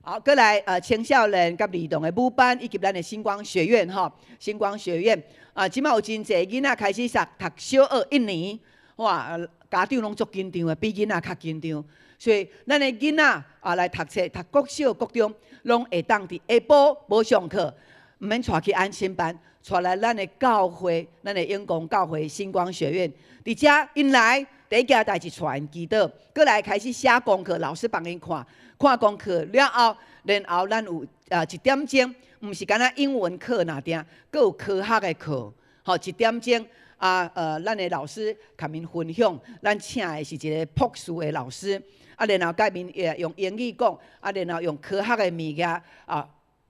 好，过来青少年甲儿童的舞班，以及咱的星光学院吼，星光学院即摆有真侪囡仔开始读小学1年，哇，家长拢足紧张的，比囡仔较紧张。所以咱的囡仔来读册，读国小、国中，拢会当伫下晡无上课，毋免带去安亲班，带来咱的教会，咱的永光教会星光学院。伫遮因来第一件代志带因祈祷，过来开始写功课，老师帮因看，看功课了后，然后咱有1点钟，毋是干那英文课那点，阁有科学的课，吼1点钟。咱的老师甲因分享，咱请的是一个博士的老师，然后甲因用英语讲，然后用科学的物件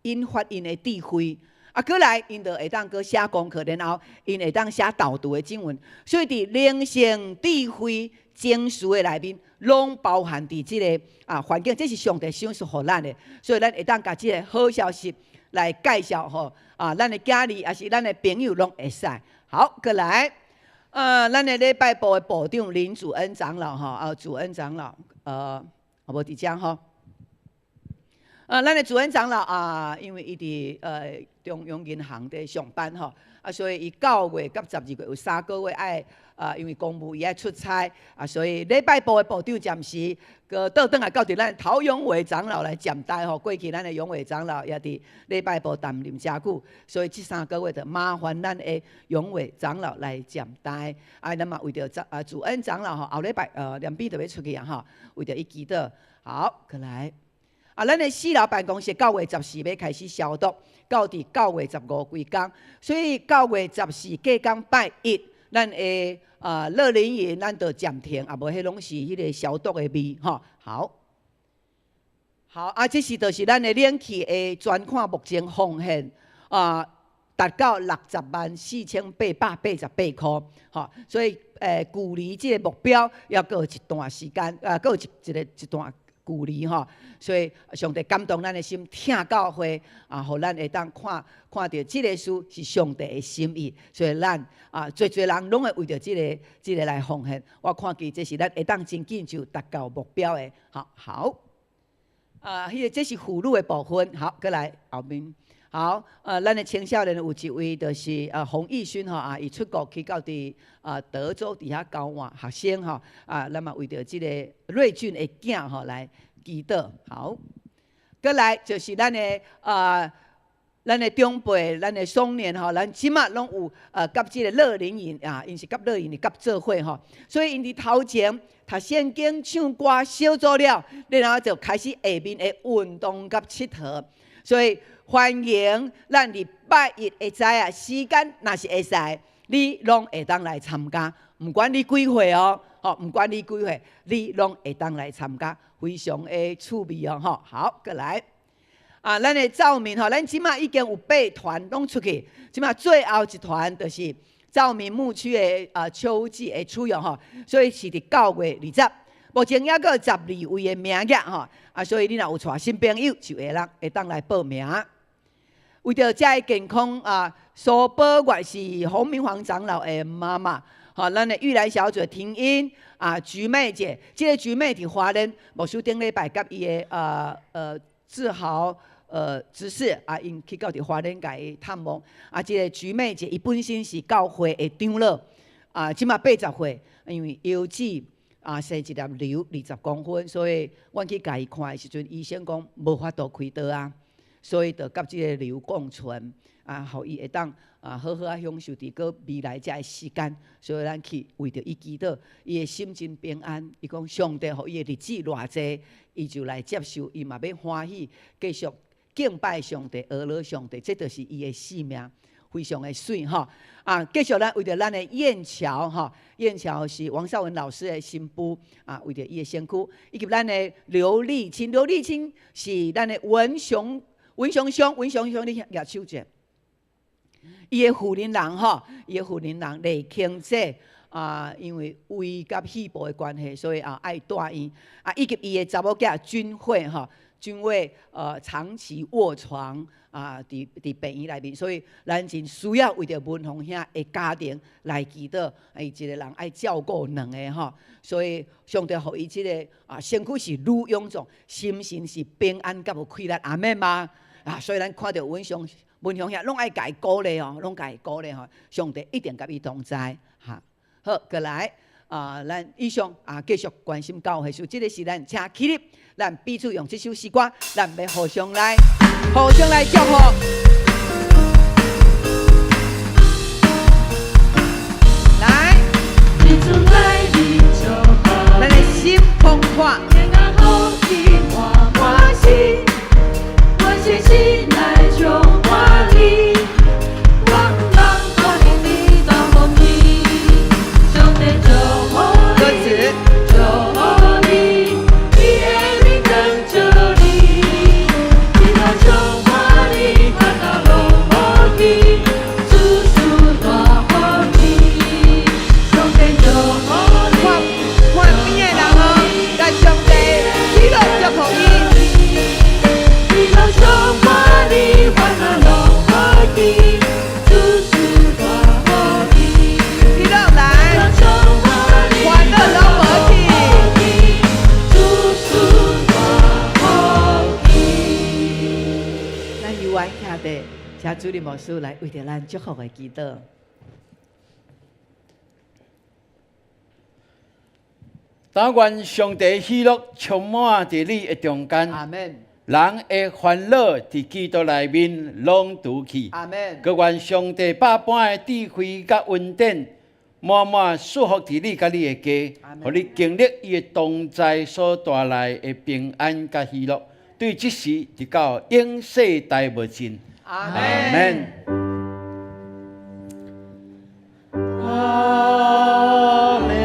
引发因的智慧。过来因就会当搁写功课，然后因会当写导读的经文。所以伫灵性、智慧、情绪的内面，拢包含伫即个环境，这是上帝赏赐互咱的。所以咱会当甲即个好消息来介绍吼咱的家人，也是咱的朋友拢会使。好，过来，咱的礼拜部的部长林祖恩长老哈，祖恩长老，无伫遮吼。咱的祖恩长老因为伊伫中央银行伫上班吼，所以伊9月甲12月有3个月爱因为公务伊爱出差所以礼拜部的部长暂时个倒转来到伫咱陶永伟长老来接待吼。过去咱的永伟长老也伫礼拜部担任真久，所以这3个月就麻烦咱的永伟长老来接待咱嘛为着祖恩长老后礼拜两边就要出去吼，为着伊祈祷。好，过来。咱的4楼办公室9月14要开始消毒，到伫9月15规工，所以9月14隔工拜1，咱的乐龄营咱就暂停，无迄拢是迄个消毒的味吼。好，这是就是咱的冷气的专款，目前奉献达到604888块，所以距离这个目标要过一段时间，过一段。距离吼，所以上帝感动咱的心，听教会互咱会当看到这个事是上帝的心意，所以咱侪人拢会为着这个来奉献。我看见这是咱会当真紧就达到目标的。好，迄个这是妇女的部分。好，过来后面。好，咱的青少年有一位就是洪义勋吼伊出国去到伫德州伫遐交换学生吼咱嘛为着即个瑞俊的囝吼来祈祷。好，过来就是咱的长辈，咱的壮年吼，咱即马拢有甲即个乐龄营因是甲乐龄甲做伙吼，所以因伫头前读圣经、唱歌、小组了，然后就开始下面的运动甲佚佗，所以。欢迎咱礼拜1会知时间若是会使，你拢会当来参加，毋管你几岁毋管你几岁，你拢会当来参加，非常的趣味好，过来咱的照明咱即马已经有8团拢出去，即马最后一团就是照明牧区的秋季的出游所以是伫9月20。目前还阁有12位的名额所以你若有带新朋友，就会当来报名。为着遮的健康苏宝月是洪明煌长老的妈妈，咱的玉兰小姐婷英菊妹姐，这个菊妹伫华人牧师顶礼拜甲伊的志豪执事因去到伫华人甲伊探望这个菊妹姐伊本身是教会的长老即马80岁，因为腰子生一粒瘤20公分，所以阮去甲伊看的时阵，医生讲无法度开刀所以就甲即个瘤共存互伊会当好好享受伫个未来遮个时间。所以咱去为着伊祈祷，伊的心真平安。伊讲上帝互伊的日子偌济，伊就来接受，伊嘛要欢喜，继续敬拜上帝、阿罗上帝，这就是伊的使命，非常的水继续咱为着咱的燕桥燕桥是王少文老师的新妇为着伊的身躯，以及咱的刘丽清，刘丽清是咱的文雄兄，你举手者。伊的妇人人伊的妇人人李庆姐因为胃甲肺部的关系，所以爱住院以及伊的查某囝俊慧均为长期卧床啊，伫病院内面，所以咱真需要为着文宏兄的家庭来祈祷，一个人爱照顾两个吼，所以上帝互伊即个身躯是愈臃肿，心神是平安甲有快乐，阿们吗？所以咱看到文雄兄拢爱家鼓励哦，拢家鼓励吼，上帝一定甲伊同在哈。好，过来。咱以上继续关心教会事，这个是咱请起立，咱彼此用这首诗歌，咱要互相来祝福。来，咱的心澎湃，欢喜，我信心来就华丽，光芒光你到梦里，兄弟就。歌词。请主任牧师来为着咱祝福的祈祷。但愿上帝喜乐充满伫你的中间。阿门。人的烦恼伫基督内面拢除去。阿门。佮愿上帝百般的智慧甲恩典，满满祝福伫你甲你的家，互你经历伊的同在所带来的平安甲喜乐，对即时直到永世代无尽。阿门。阿门。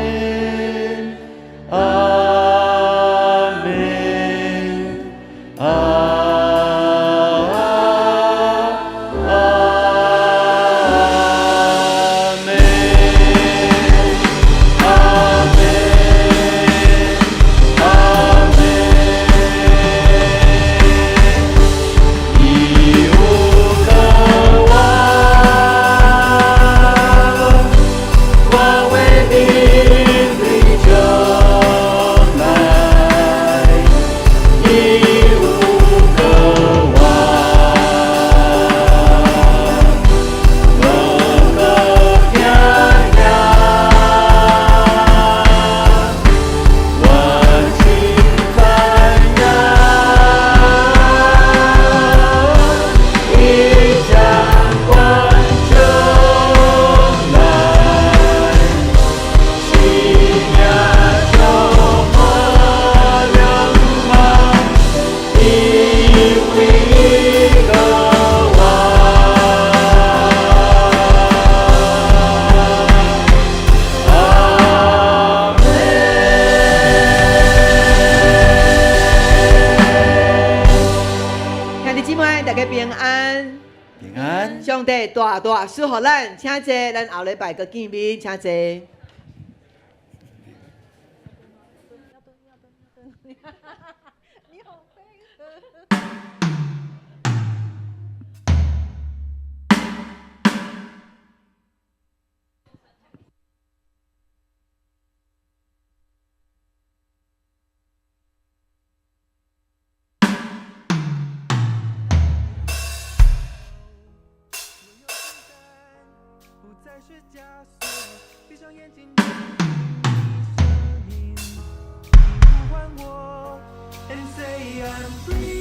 上帝大大赐福咱，请坐，咱后礼拜个见面，请坐。是枷锁，闭上眼睛，生命，呼唤我 ，and say I'm free。